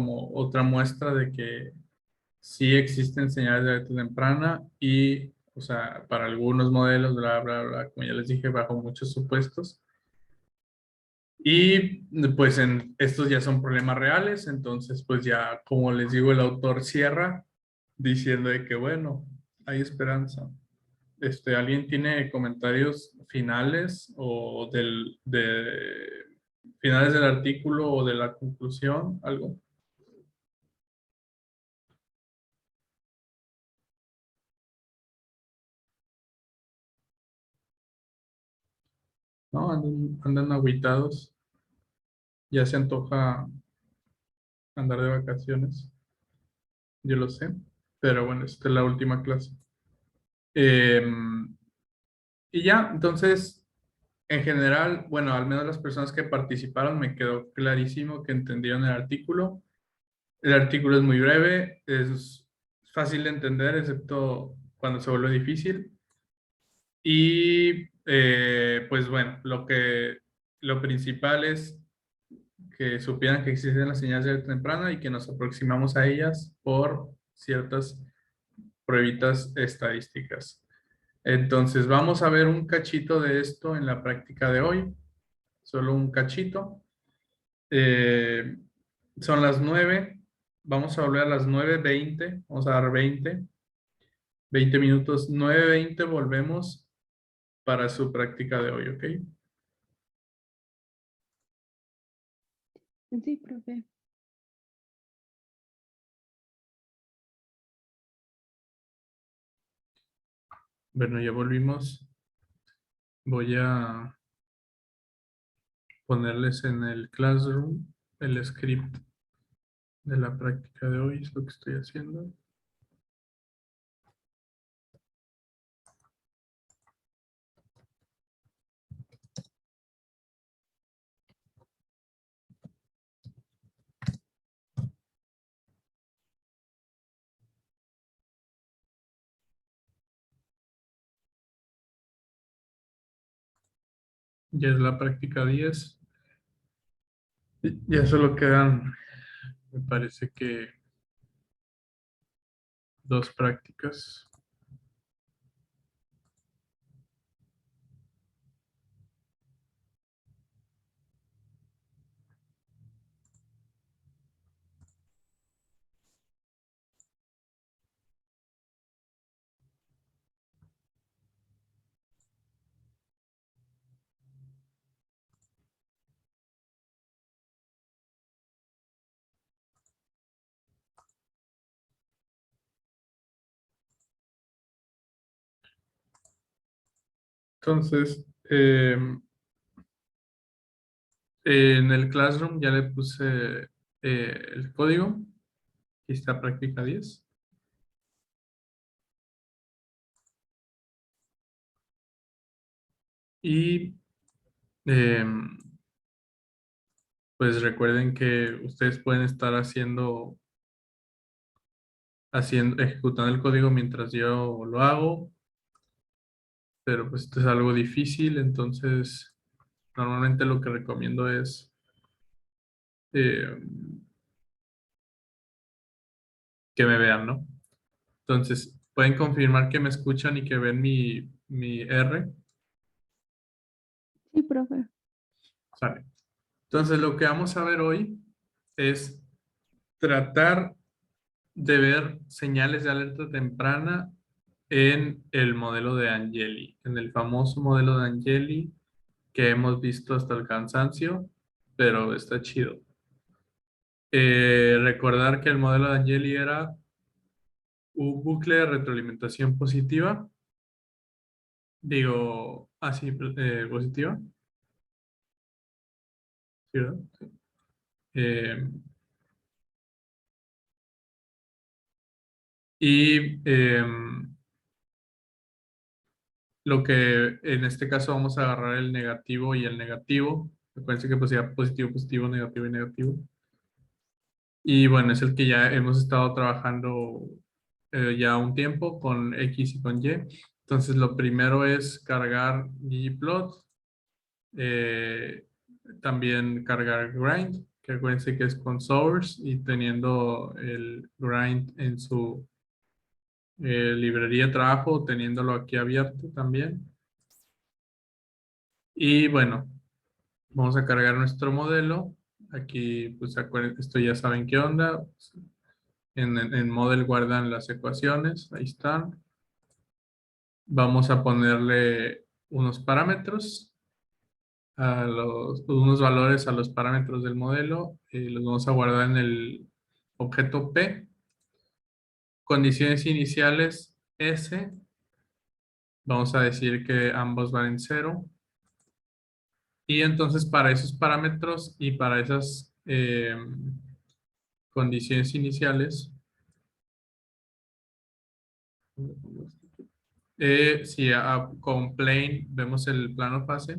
muestra de que sí existen señales de alerta temprana y, o sea, para algunos modelos, bla, bla, bla, como ya les dije, bajo muchos supuestos. Y pues estos ya son problemas reales, entonces pues ya, como les digo, el autor cierra diciendo de que, bueno, hay esperanza. ¿Alguien tiene comentarios finales o finales del artículo o de la conclusión? ¿Algo? ¿No? Andan agüitados. Ya se antoja andar de vacaciones. Yo lo sé. Pero bueno, esta es la última clase. Y ya, entonces, en general, bueno, al menos las personas que participaron me quedó clarísimo que entendieron el artículo. El artículo es muy breve, es fácil de entender, excepto cuando se vuelve difícil. Y pues bueno, lo principal es que supieran que existen las señales de alerta temprana y que nos aproximamos a ellas por ciertas pruebitas estadísticas. Entonces, vamos a ver un cachito de esto en la práctica de hoy, solo un cachito. Eh, Son las 9, vamos a volver a las 9:20, vamos a dar 20 minutos, 9:20 volvemos para su práctica de hoy, ¿ok? Sí, profe. Bueno, ya volvimos. Voy a ponerles en el Classroom el script de la práctica de hoy, es lo que estoy haciendo. Ya es la práctica 10. Ya solo quedan, me parece que 2 prácticas. Entonces, en el Classroom ya le puse el código. Aquí está práctica 10. Y pues recuerden que ustedes pueden estar ejecutando el código mientras yo lo hago, pero pues esto es algo difícil, entonces normalmente lo que recomiendo es eh, que me vean, ¿no? Entonces, pueden confirmar que me escuchan y que ven mi R. Sí, profe. Sale. Entonces, lo que vamos a ver hoy es tratar de ver señales de alerta temprana en el modelo de Angeli, en el famoso modelo de Angeli que hemos visto hasta el cansancio, pero está chido. Recordar que el modelo de Angeli era un bucle de retroalimentación positiva. Digo, así, positiva. ¿Sí, verdad? Sí. Eh, y lo que en este caso vamos a agarrar el negativo y el negativo. Acuérdense que pues sea positivo, positivo, negativo y negativo. Y bueno, es el que ya hemos estado trabajando ya un tiempo con X y con Y. Entonces lo primero es cargar ggplot. eh, También cargar grind, que acuérdense que es con source y teniendo el grind en su librería de trabajo, teniéndolo aquí abierto también. Y bueno, vamos a cargar nuestro modelo. Aquí, pues acuérdense, esto ya saben qué onda. En model guardan las ecuaciones, ahí están. Vamos a ponerle unos parámetros unos valores a los parámetros del modelo. Los vamos a guardar en el objeto P. Condiciones iniciales S. Vamos a decir que ambos valen 0. Y entonces para esos parámetros y para esas condiciones iniciales, si con plane vemos el plano fase,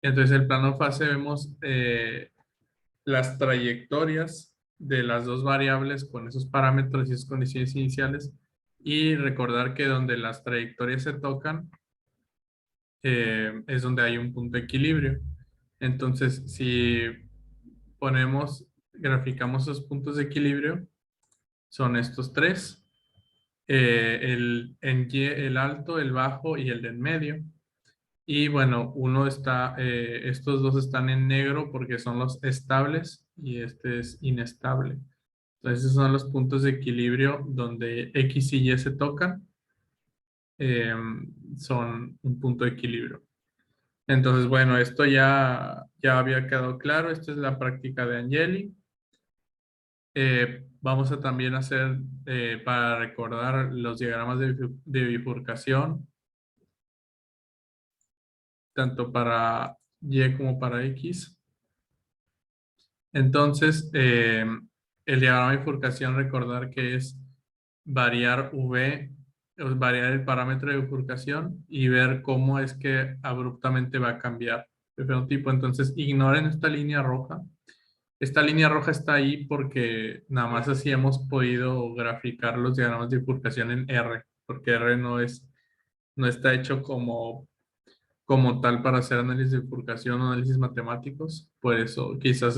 entonces el plano fase vemos las trayectorias de las dos variables con esos parámetros y esas condiciones iniciales, y recordar que donde las trayectorias se tocan es donde hay un punto de equilibrio. Entonces, si graficamos esos puntos de equilibrio, son estos tres, en Y, el alto, el bajo y el del medio. Y bueno, estos dos están en negro porque son los estables y este es inestable. Entonces, esos son los puntos de equilibrio donde X y Y se tocan. eh, Son un punto de equilibrio. Entonces, bueno, esto ya había quedado claro. Esta es la práctica de Angeli. Vamos a también hacer, para recordar, los diagramas de bifurcación, tanto para Y como para X. Entonces, el diagrama de bifurcación, recordar que es variar V, variar el parámetro de bifurcación y ver cómo es que abruptamente va a cambiar de fenotipo. Entonces, ignoren esta línea roja. Esta línea roja está ahí porque nada más así hemos podido graficar los diagramas de bifurcación en R, porque R no está hecho como tal para hacer análisis de bifurcación o análisis matemáticos. Por eso, quizás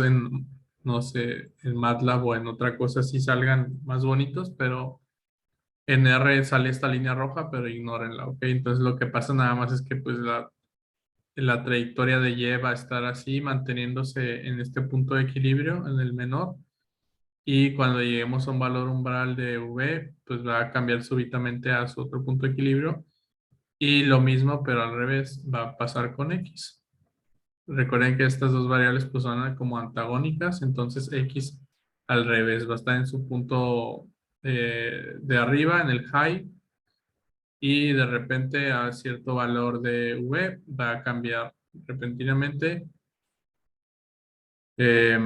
no sé, en MATLAB o en otra cosa sí salgan más bonitos, pero en R sale esta línea roja, pero ignórenla, ¿ok? Entonces lo que pasa nada más es que pues la trayectoria de Y va a estar así, manteniéndose en este punto de equilibrio, en el menor, y cuando lleguemos a un valor umbral de V, pues va a cambiar súbitamente a su otro punto de equilibrio, y lo mismo, pero al revés, va a pasar con X. Recuerden que estas dos variables pues son como antagónicas, entonces X al revés va a estar en su punto de arriba, en el high, y de repente a cierto valor de V va a cambiar repentinamente eh,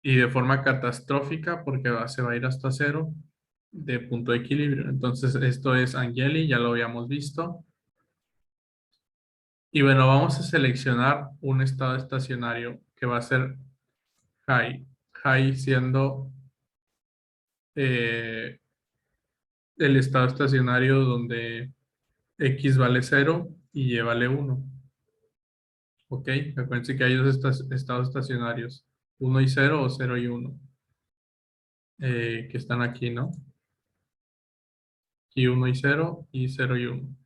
y de forma catastrófica porque se va a ir hasta cero de punto de equilibrio. Entonces esto es Angeli, ya lo habíamos visto. Y bueno, vamos a seleccionar un estado estacionario que va a ser high. High siendo el estado estacionario donde X vale 0 y Y vale 1. ¿Ok? Acuérdense que hay dos estados estacionarios, 1 y 0 o 0 y 1, que están aquí, ¿no? Aquí 1 y 0 y 0 y 1.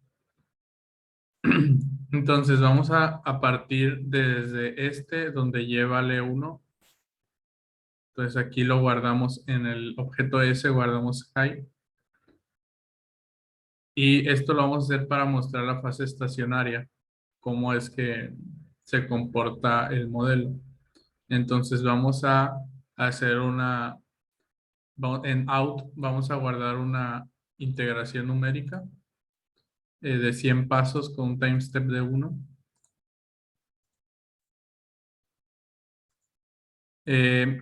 Entonces vamos a partir desde este donde Y vale 1. Entonces aquí lo guardamos en el objeto S, guardamos high. Y esto lo vamos a hacer para mostrar la fase estacionaria, cómo es que se comporta el modelo. Entonces vamos a hacer en out vamos a guardar una integración numérica de 100 pasos con un time step de 1.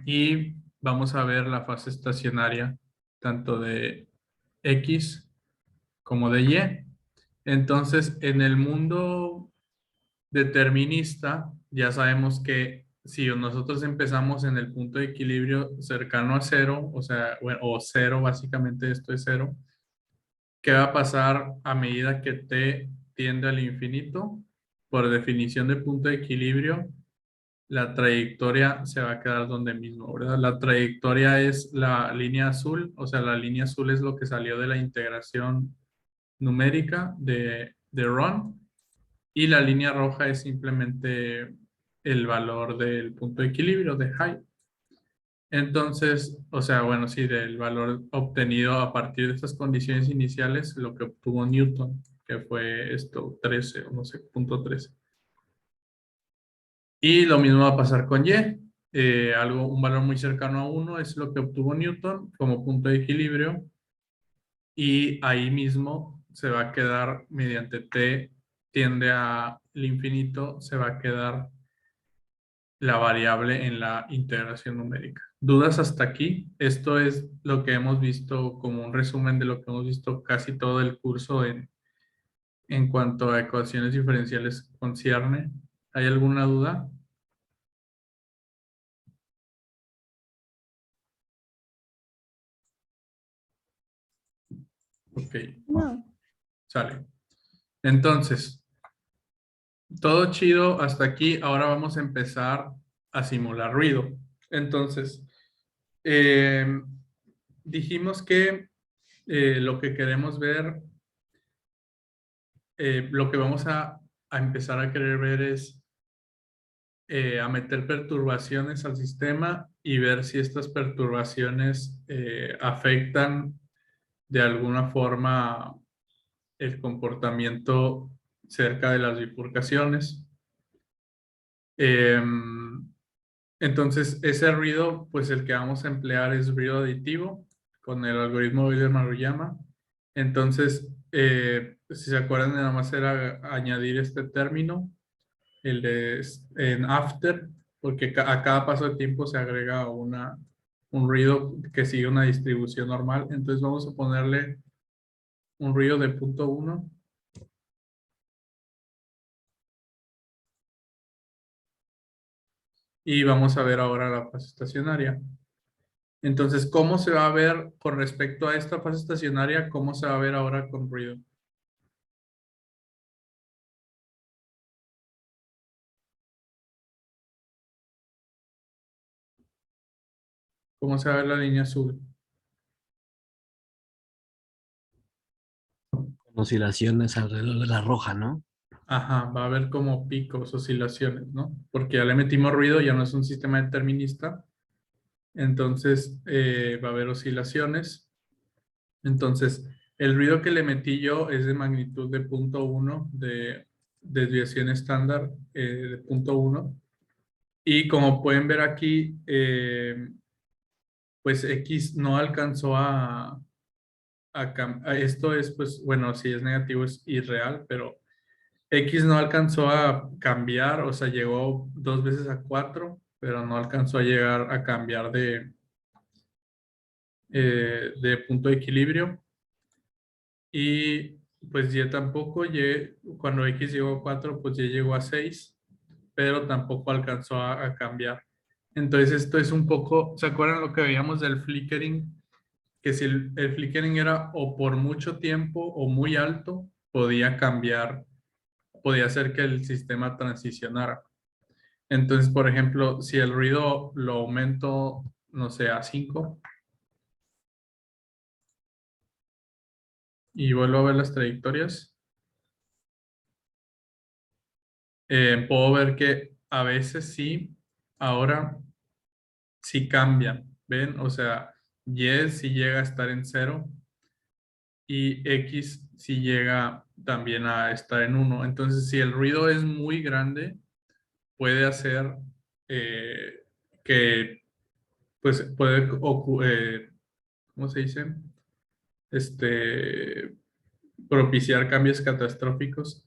Y vamos a ver la fase estacionaria tanto de X como de Y. Entonces, en el mundo determinista, ya sabemos que si nosotros empezamos en el punto de equilibrio cercano a 0, o sea, o 0, básicamente esto es 0, ¿qué va a pasar a medida que t tiende al infinito? Por definición de punto de equilibrio, la trayectoria se va a quedar donde mismo, ¿verdad? La trayectoria es la línea azul, o sea, la línea azul es lo que salió de la integración numérica de Ron, y la línea roja es simplemente el valor del punto de equilibrio de high. Entonces, o sea, bueno, sí, del valor obtenido a partir de estas condiciones iniciales, lo que obtuvo Newton, que fue esto, 13 o no sé, punto 13. Y lo mismo va a pasar con Y. Un valor muy cercano a 1 es lo que obtuvo Newton como punto de equilibrio. Y ahí mismo se va a quedar, mediante t tiende al infinito, se va a quedar la variable en la integración numérica. ¿Dudas hasta aquí? Esto es lo que hemos visto como un resumen de lo que hemos visto casi todo el curso en cuanto a ecuaciones diferenciales concierne. ¿Hay alguna duda? Ok, No. sale. Entonces, todo chido hasta aquí. Ahora vamos a empezar a simular ruido. Entonces, dijimos que lo que queremos ver, lo que vamos a empezar a querer ver es a meter perturbaciones al sistema y ver si estas perturbaciones afectan de alguna forma el comportamiento cerca de las bifurcaciones. Entonces, ese ruido, pues el que vamos a emplear es ruido aditivo con el algoritmo Euler-Maruyama. Entonces, si se acuerdan, nada más era añadir este término, el de en after, porque a cada paso de tiempo se agrega un ruido que sigue una distribución normal. Entonces, vamos a ponerle un ruido de punto 1. Y vamos a ver ahora la fase estacionaria. Entonces, ¿cómo se va a ver con respecto a esta fase estacionaria? ¿Cómo se va a ver ahora con ruido? ¿Cómo se va a ver la línea azul? Con oscilaciones alrededor de la roja, ¿no? Ajá, va a haber como picos, oscilaciones, ¿no? Porque ya le metimos ruido, ya no es un sistema determinista. Entonces, va a haber oscilaciones. Entonces, el ruido que le metí yo es de magnitud de 0.1, de desviación estándar de 0.1. Y como pueden ver aquí, pues X no alcanzó esto es, pues, bueno, si es negativo es irreal, pero X no alcanzó a cambiar, o sea, llegó 2 veces a 4, pero no alcanzó a llegar a cambiar de punto de equilibrio. Y pues Y tampoco, cuando X llegó a 4, pues Y llegó a 6. pero tampoco alcanzó a cambiar. Entonces esto es un poco, ¿se acuerdan lo que veíamos del flickering? Que si el flickering era o por mucho tiempo o muy alto, podía cambiar, podía hacer que el sistema transicionara. Entonces, por ejemplo, si el ruido lo aumento, no sé, a 5 y vuelvo a ver las trayectorias, puedo ver que a veces sí, ahora sí cambian, ¿ven? O sea, Y sí llega a estar en 0 y X sí llega también a estar en 1. Entonces, si el ruido es muy grande, puede hacer que, pues, ¿cómo se dice? Propiciar cambios catastróficos.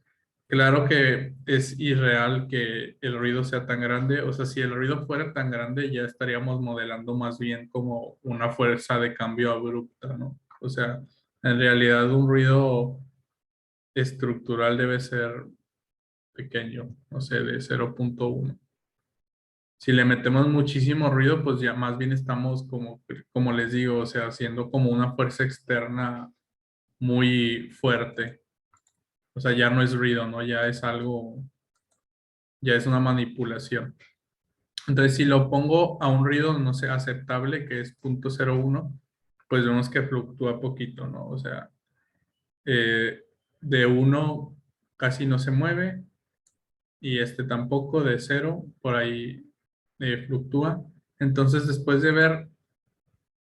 Claro que es irreal que el ruido sea tan grande. O sea, si el ruido fuera tan grande, ya estaríamos modelando más bien como una fuerza de cambio abrupta, ¿no? O sea, en realidad un ruido estructural debe ser pequeño, no sé, de 0.1. Si le metemos muchísimo ruido, pues ya más bien estamos como les digo, o sea, haciendo como una fuerza externa muy fuerte. O sea, ya no es ruido, ¿no? Ya es algo, ya es una manipulación. Entonces, si lo pongo a un ruido, no sé, aceptable, que es 0.01, pues vemos que fluctúa poquito, ¿no? O sea, de 1 casi no se mueve y este tampoco, de 0 por ahí fluctúa. Entonces, después de ver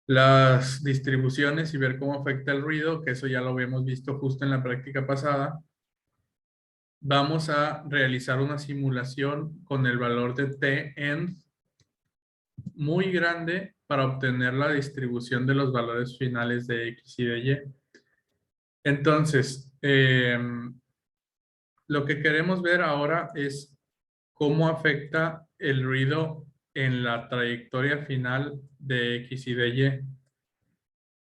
las distribuciones y ver cómo afecta el ruido, que eso ya lo habíamos visto justo en la práctica pasada, vamos a realizar una simulación con el valor de t-end muy grande para obtener la distribución de los valores finales de x y de y. Entonces, lo que queremos ver ahora es cómo afecta el ruido en la trayectoria final de x y de y.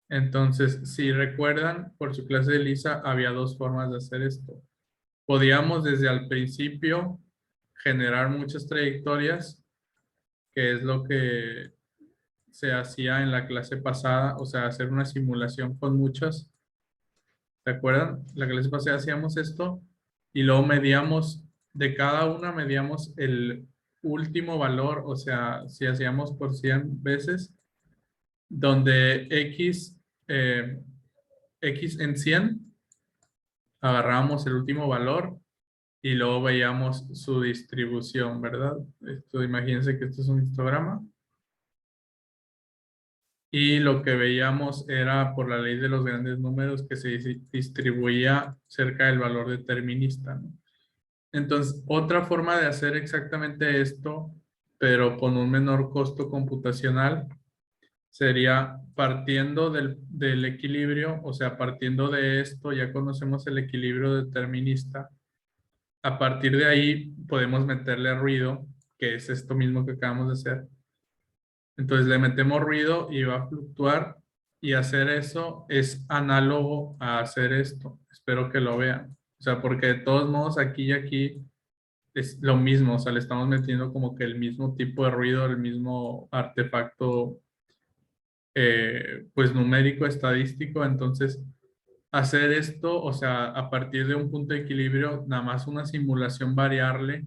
Entonces, si recuerdan, por su clase de Lisa había dos formas de hacer esto. Podíamos desde al principio generar muchas trayectorias, que es lo que se hacía en la clase pasada, o sea, hacer una simulación con muchas. ¿Se acuerdan? La clase pasada hacíamos esto y luego medíamos, de cada una medíamos el último valor, o sea, si hacíamos por 100 veces, donde eh, X en 100, agarrábamos el último valor y luego veíamos su distribución, ¿verdad? Esto, imagínense que esto es un histograma. Y lo que veíamos era por la ley de los grandes números que se distribuía cerca del valor determinista, ¿no? Entonces, otra forma de hacer exactamente esto, pero con un menor costo computacional, sería partiendo del equilibrio, o sea, partiendo de esto, ya conocemos el equilibrio determinista. A partir de ahí podemos meterle ruido, que es esto mismo que acabamos de hacer. Entonces le metemos ruido y va a fluctuar, y hacer eso es análogo a hacer esto. Espero que lo vean. O sea, porque de todos modos aquí y aquí es lo mismo. O sea, le estamos metiendo como que el mismo tipo de ruido, el mismo artefacto pues numérico, estadístico. Entonces, hacer esto, o sea, a partir de un punto de equilibrio, nada más una simulación variable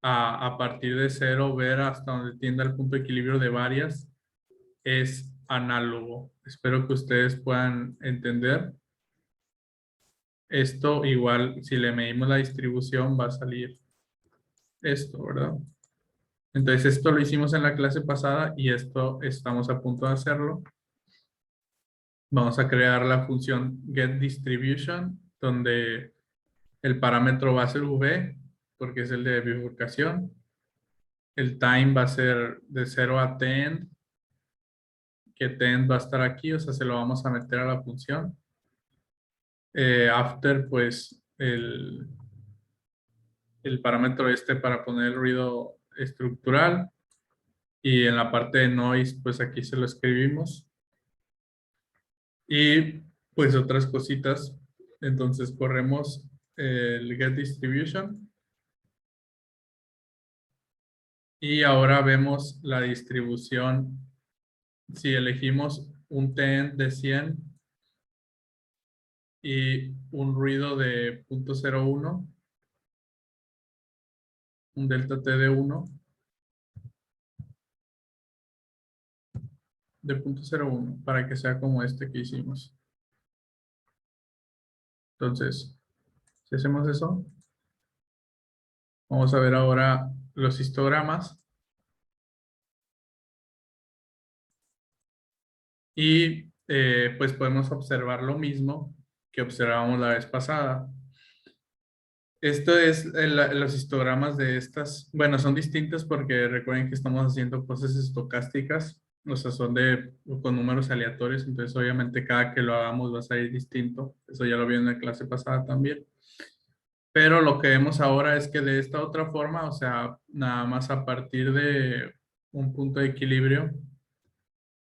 a partir de 0, ver hasta donde tienda el punto de equilibrio de varias, es análogo. Espero que ustedes puedan entender. Esto igual, si le medimos la distribución, va a salir esto, ¿verdad? Entonces, esto lo hicimos en la clase pasada y esto estamos a punto de hacerlo. Vamos a crear la función getDistribution, donde el parámetro va a ser v, porque es el de bifurcación. El time va a ser de 0 a t-end, que t-end va a estar aquí, o sea, se lo vamos a meter a la función. After, pues, el parámetro para poner el ruido estructural. Y en la parte de noise, pues aquí se lo escribimos. Y pues otras cositas. Entonces corremos el get distribution. Y ahora vemos la distribución. Si elegimos un TN de 100 y un ruido de 0.01, un delta T de 1, de 0.01, para que sea como este que hicimos. Entonces, si hacemos eso, vamos a ver ahora los histogramas. Y pues podemos observar lo mismo que observamos la vez pasada. Esto es los histogramas de estas, bueno, son distintos porque recuerden que estamos haciendo cosas estocásticas, o sea, son con números aleatorios, entonces obviamente cada que lo hagamos va a salir distinto. Eso ya lo vi en la clase pasada también. Pero lo que vemos ahora es que de esta otra forma, o sea, nada más a partir de un punto de equilibrio,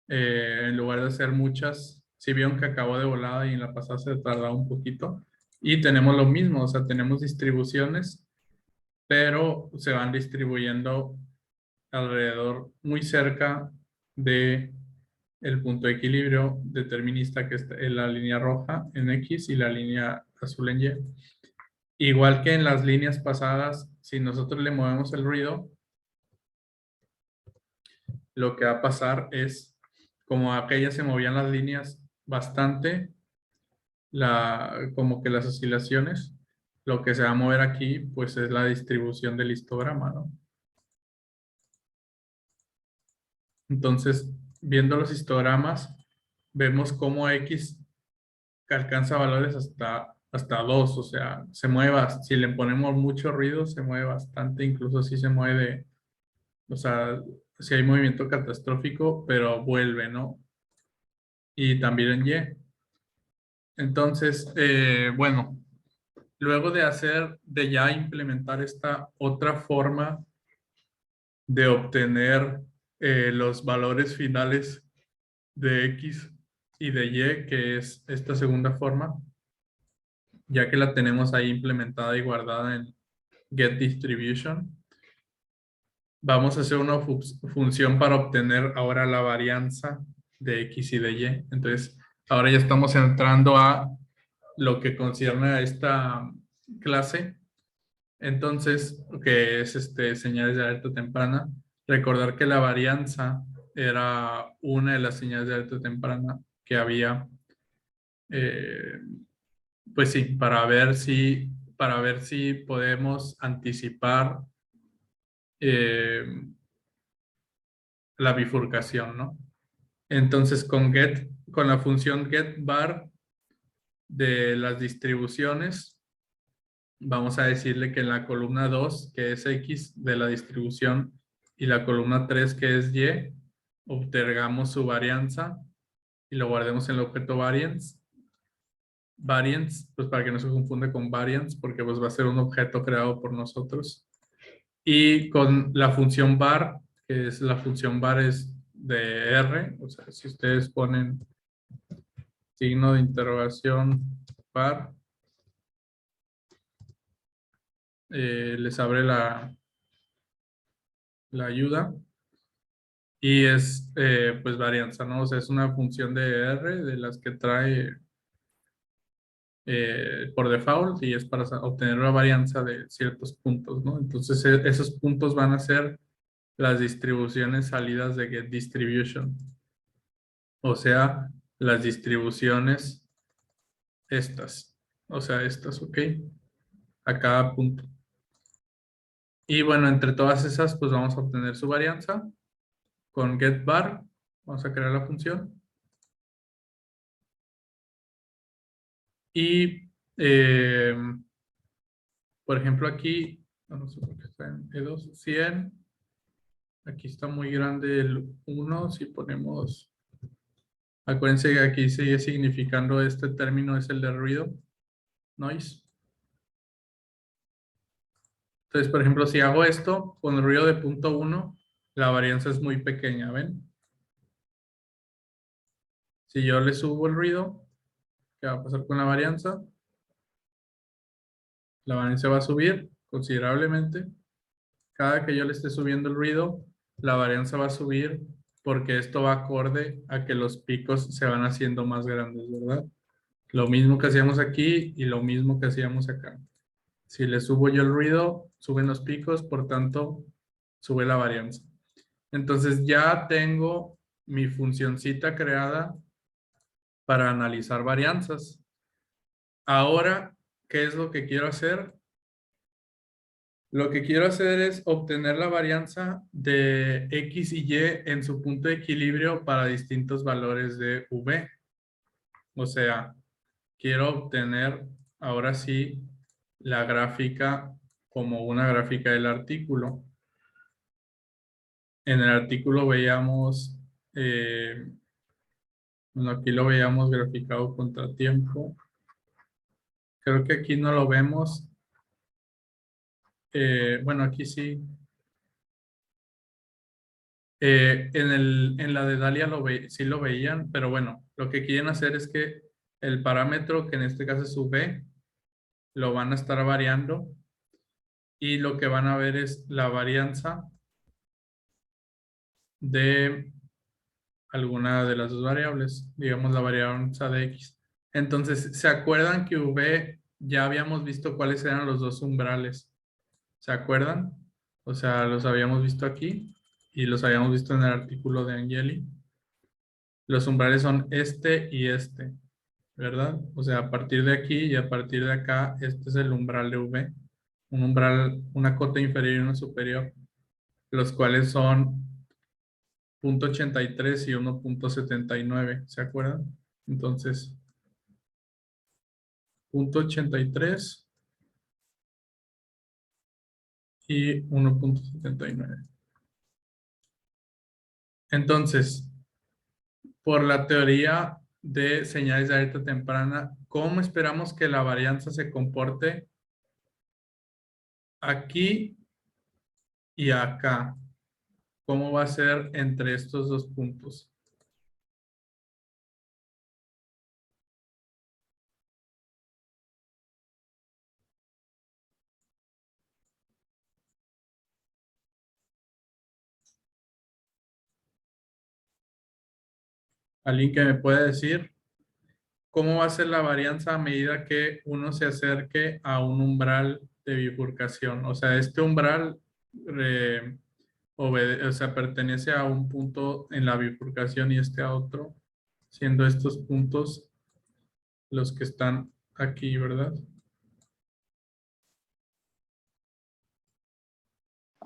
en lugar de hacer muchas, si vieron que acabó de volada y en la pasada se tardaba un poquito. Y tenemos lo mismo, o sea, tenemos distribuciones, pero se van distribuyendo alrededor, muy cerca de el punto de equilibrio determinista que está en la línea roja en X y la línea azul en Y. Igual que en las líneas pasadas, si nosotros le movemos el ruido, lo que va a pasar es, como aquellas se movían las líneas bastante, como que las oscilaciones, lo que se va a mover aquí, pues es la distribución del histograma, ¿no? Entonces, viendo los histogramas, vemos cómo X alcanza valores hasta 2, o sea, se mueve, si le ponemos mucho ruido, se mueve bastante, incluso si se mueve, o sea, si hay movimiento catastrófico, pero vuelve, ¿no? Y también en Y. Entonces, bueno, luego de ya implementar esta otra forma de obtener los valores finales de X y de Y, que es esta segunda forma, ya que la tenemos ahí implementada y guardada en getDistribution, vamos a hacer una función para obtener ahora la varianza de X y de Y. Entonces, ahora ya estamos entrando a lo que concierne a esta clase. Entonces, que es señales de alerta temprana. Recordar que la varianza era una de las señales de alerta temprana que había, eh, pues sí, para ver si podemos anticipar eh, la bifurcación, ¿no? Entonces, con la función getVar de las distribuciones, vamos a decirle que en la columna 2, que es X de la distribución, y la columna 3, que es Y, obtengamos su varianza y lo guardemos en el objeto variance. Variance, pues para que no se confunda con variance, porque pues va a ser un objeto creado por nosotros. Y con la función var, que es la función var es de R, o sea, si ustedes ponen signo de interrogación var, les abre la ayuda y es pues varianza, ¿no? O sea, es una función de R de las que trae por default y es para obtener una varianza de ciertos puntos, ¿no? Entonces esos puntos van a ser las distribuciones salidas de getDistribution. O sea, las distribuciones estas. O sea, estas, ¿ok? A cada punto. Y bueno, entre todas esas, pues vamos a obtener su varianza. Con getVar, vamos a crear la función. Y, por ejemplo, aquí, no sé por qué está en E2, 100. Aquí está muy grande el 1. Si ponemos, acuérdense que aquí sigue significando este término, es el de ruido, noise. Entonces, por ejemplo, si hago esto con el ruido de 0.1, la varianza es muy pequeña, ¿ven? Si yo le subo el ruido, ¿qué va a pasar con la varianza? La varianza va a subir considerablemente cada que yo le esté subiendo el ruido, la varianza va a subir porque esto va acorde a que los picos se van haciendo más grandes, ¿verdad? Lo mismo que hacíamos aquí y lo mismo que hacíamos acá. Si le subo yo el ruido, suben los picos, por tanto, sube la varianza. Entonces ya tengo mi funcioncita creada para analizar varianzas. Ahora, ¿qué es lo que quiero hacer? Lo que quiero hacer es obtener la varianza de X y Y en su punto de equilibrio para distintos valores de V. O sea, quiero obtener ahora sí la gráfica como una gráfica del artículo. En el artículo veíamos, bueno, aquí lo veíamos graficado contra tiempo. Creo que aquí no lo vemos. Bueno, aquí sí. En la de Dalia sí lo veían, pero bueno, lo que quieren hacer es que el parámetro, que en este caso es V, lo van a estar variando y lo que van a ver es la varianza de alguna de las dos variables, digamos la varianza de X. Entonces, ¿se acuerdan que V ya habíamos visto cuáles eran los dos umbrales? ¿Se acuerdan? O sea, los habíamos visto aquí y los habíamos visto en el artículo de Angeli. Los umbrales son este y este, ¿verdad? O sea, a partir de aquí y a partir de acá, este es el umbral de V. Un umbral, una cota inferior y una superior, los cuales son 0.83 y 1.79, ¿se acuerdan? Entonces, 0.83 y 1.79. Entonces, por la teoría de señales de alerta temprana, ¿cómo esperamos que la varianza se comporte aquí y acá? ¿Cómo va a ser entre estos dos puntos? ¿Alguien que me puede decir cómo va a ser la varianza a medida que uno se acerque a un umbral de bifurcación? O sea, este umbral o sea, pertenece a un punto en la bifurcación y este a otro, siendo estos puntos los que están aquí, ¿verdad?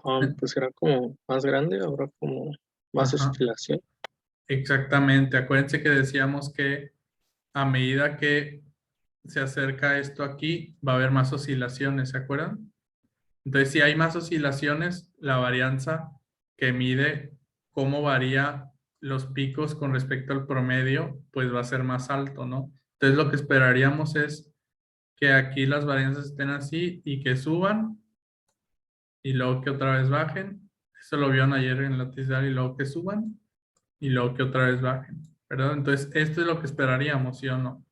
Pues será como más grande, habrá como más Ajá, oscilación. exactamente. Acuérdense que decíamos que a medida que se acerca esto aquí, va a haber más oscilaciones, ¿se acuerdan? Entonces, si hay más oscilaciones, la varianza que mide cómo varía los picos con respecto al promedio, pues va a ser más alto, ¿no? Entonces, lo que esperaríamos es que aquí las varianzas estén así y que suban y luego que otra vez bajen. Eso lo vieron ayer en la TISDAL y luego que suban y luego que otra vez bajen, ¿verdad? Entonces, esto es lo que esperaríamos, ¿sí o no?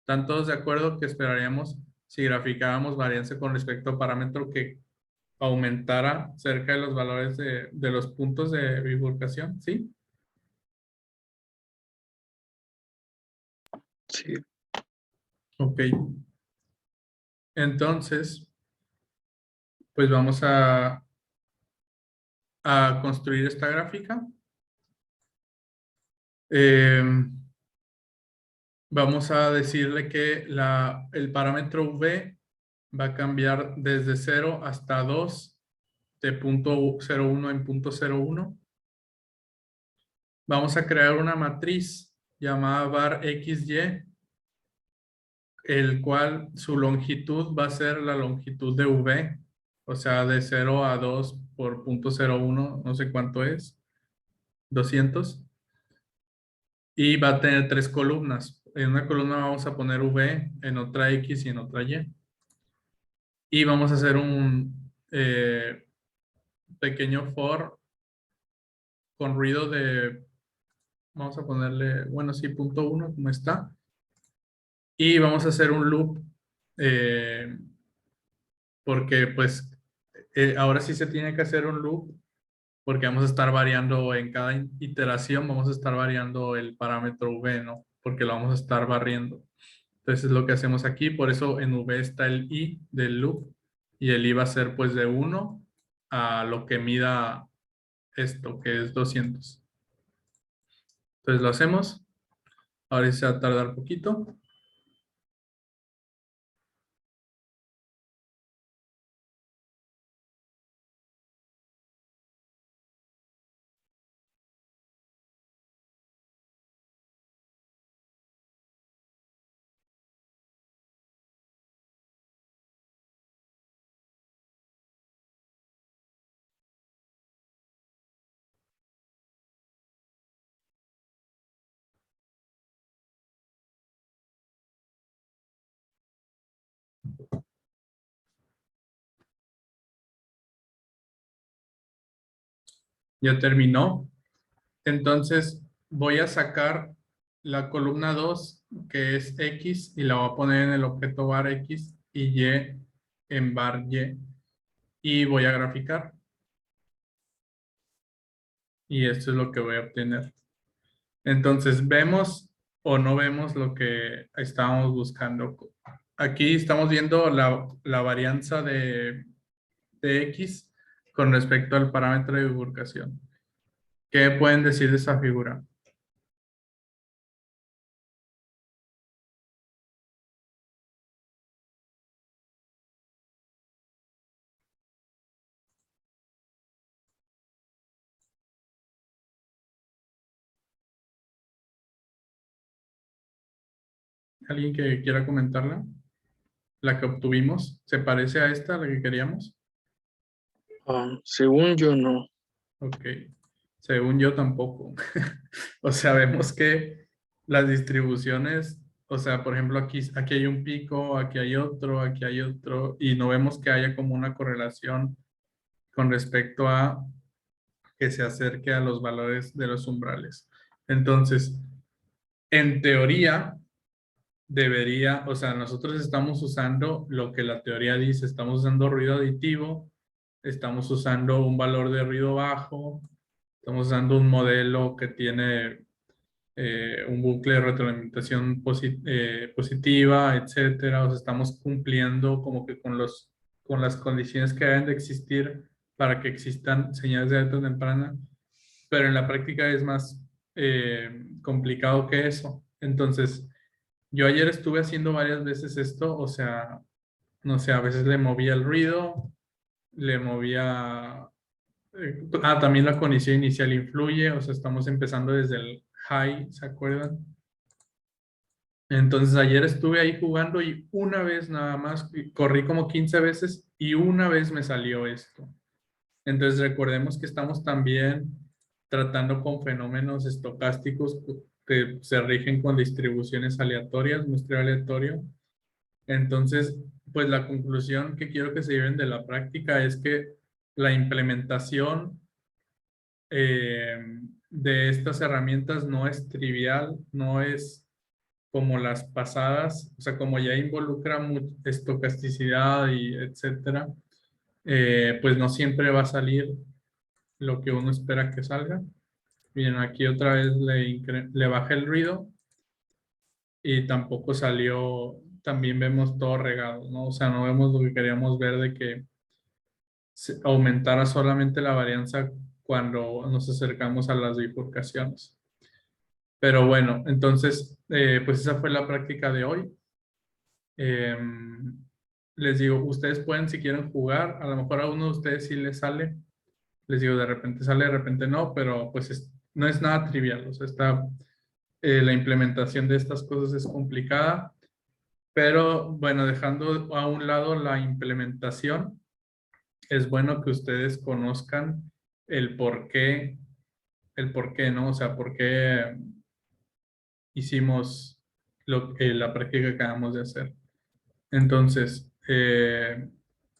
¿Están todos de acuerdo que esperaríamos si graficábamos varianza con respecto al parámetro que aumentara cerca de los valores de los puntos de bifurcación? ¿Sí? Sí. Ok. Entonces, pues vamos a construir esta gráfica. Vamos a decirle que el parámetro V va a cambiar desde 0 hasta 2 de punto 0,1 en punto 0,1. Vamos a crear una matriz llamada var XY, el cual su longitud va a ser la longitud de V, o sea, de 0 a 2 por punto 0,1, no sé cuánto es, 200. Y va a tener 3 columnas. En una columna vamos a poner V, en otra X y en otra Y. Y vamos a hacer un pequeño for con ruido de, vamos a ponerle, bueno, sí, punto 1, como está. Y vamos a hacer un loop porque pues ahora sí se tiene que hacer un loop porque vamos a estar variando en cada iteración, vamos a estar variando el parámetro v, ¿no? Porque lo vamos a estar barriendo. Entonces es lo que hacemos aquí, por eso en v está el i del loop y el i va a ser pues de 1 a lo que mida esto, que es 200. Entonces lo hacemos. Ahora sí se va a tardar poquito. Ya terminó. Entonces voy a sacar la columna 2, que es X, y la voy a poner en el objeto var X y Y en var Y. Y voy a graficar. Y esto es lo que voy a obtener. Entonces, ¿vemos o no vemos lo que estábamos buscando? Aquí estamos viendo la varianza de X con respecto al parámetro de bifurcación. ¿Qué pueden decir de esa figura? ¿Alguien que quiera comentarla? La que obtuvimos, ¿se parece a esta, la que queríamos? Según yo, no. Ok, según yo tampoco. O sea, vemos que las distribuciones, o sea, por ejemplo, aquí hay un pico, aquí hay otro, y no vemos que haya como una correlación con respecto a que se acerque a los valores de los umbrales. Entonces, en teoría, debería, o sea, nosotros estamos usando lo que la teoría dice, estamos usando ruido aditivo, estamos usando un valor de ruido bajo, estamos usando un modelo que tiene un bucle de retroalimentación positiva, etcétera. O sea, estamos cumpliendo como que con las condiciones que deben de existir para que existan señales de alerta temprana, pero en la práctica es más complicado que eso. Entonces, yo ayer estuve haciendo varias veces esto, o sea, no sé, a veces le movía el ruido, le movía... también la condición inicial influye, o sea, estamos empezando desde el high, ¿se acuerdan? Entonces ayer estuve ahí jugando y una vez nada más, corrí como 15 veces y una vez me salió esto. Entonces recordemos que estamos también tratando con fenómenos estocásticos que se rigen con distribuciones aleatorias, muestreo aleatorio. Entonces, pues la conclusión que quiero que se lleven de la práctica es que la implementación de estas herramientas no es trivial, no es como las pasadas, o sea, como ya involucra estocasticidad y etcétera, pues no siempre va a salir lo que uno espera que salga. Miren, aquí otra vez le bajé el ruido y tampoco salió, también vemos todo regado, ¿no? O sea, no vemos lo que queríamos ver de que aumentara solamente la varianza cuando nos acercamos a las bifurcaciones. Pero bueno, entonces, pues esa fue la práctica de hoy. Les digo, ustedes pueden si quieren jugar, a lo mejor a uno de ustedes sí les sale, les digo, de repente sale, de repente no, pero pues no es nada trivial, o sea, la implementación de estas cosas es complicada, pero bueno, dejando a un lado la implementación, es bueno que ustedes conozcan el por qué, ¿no? O sea, por qué hicimos la práctica que acabamos de hacer. Entonces,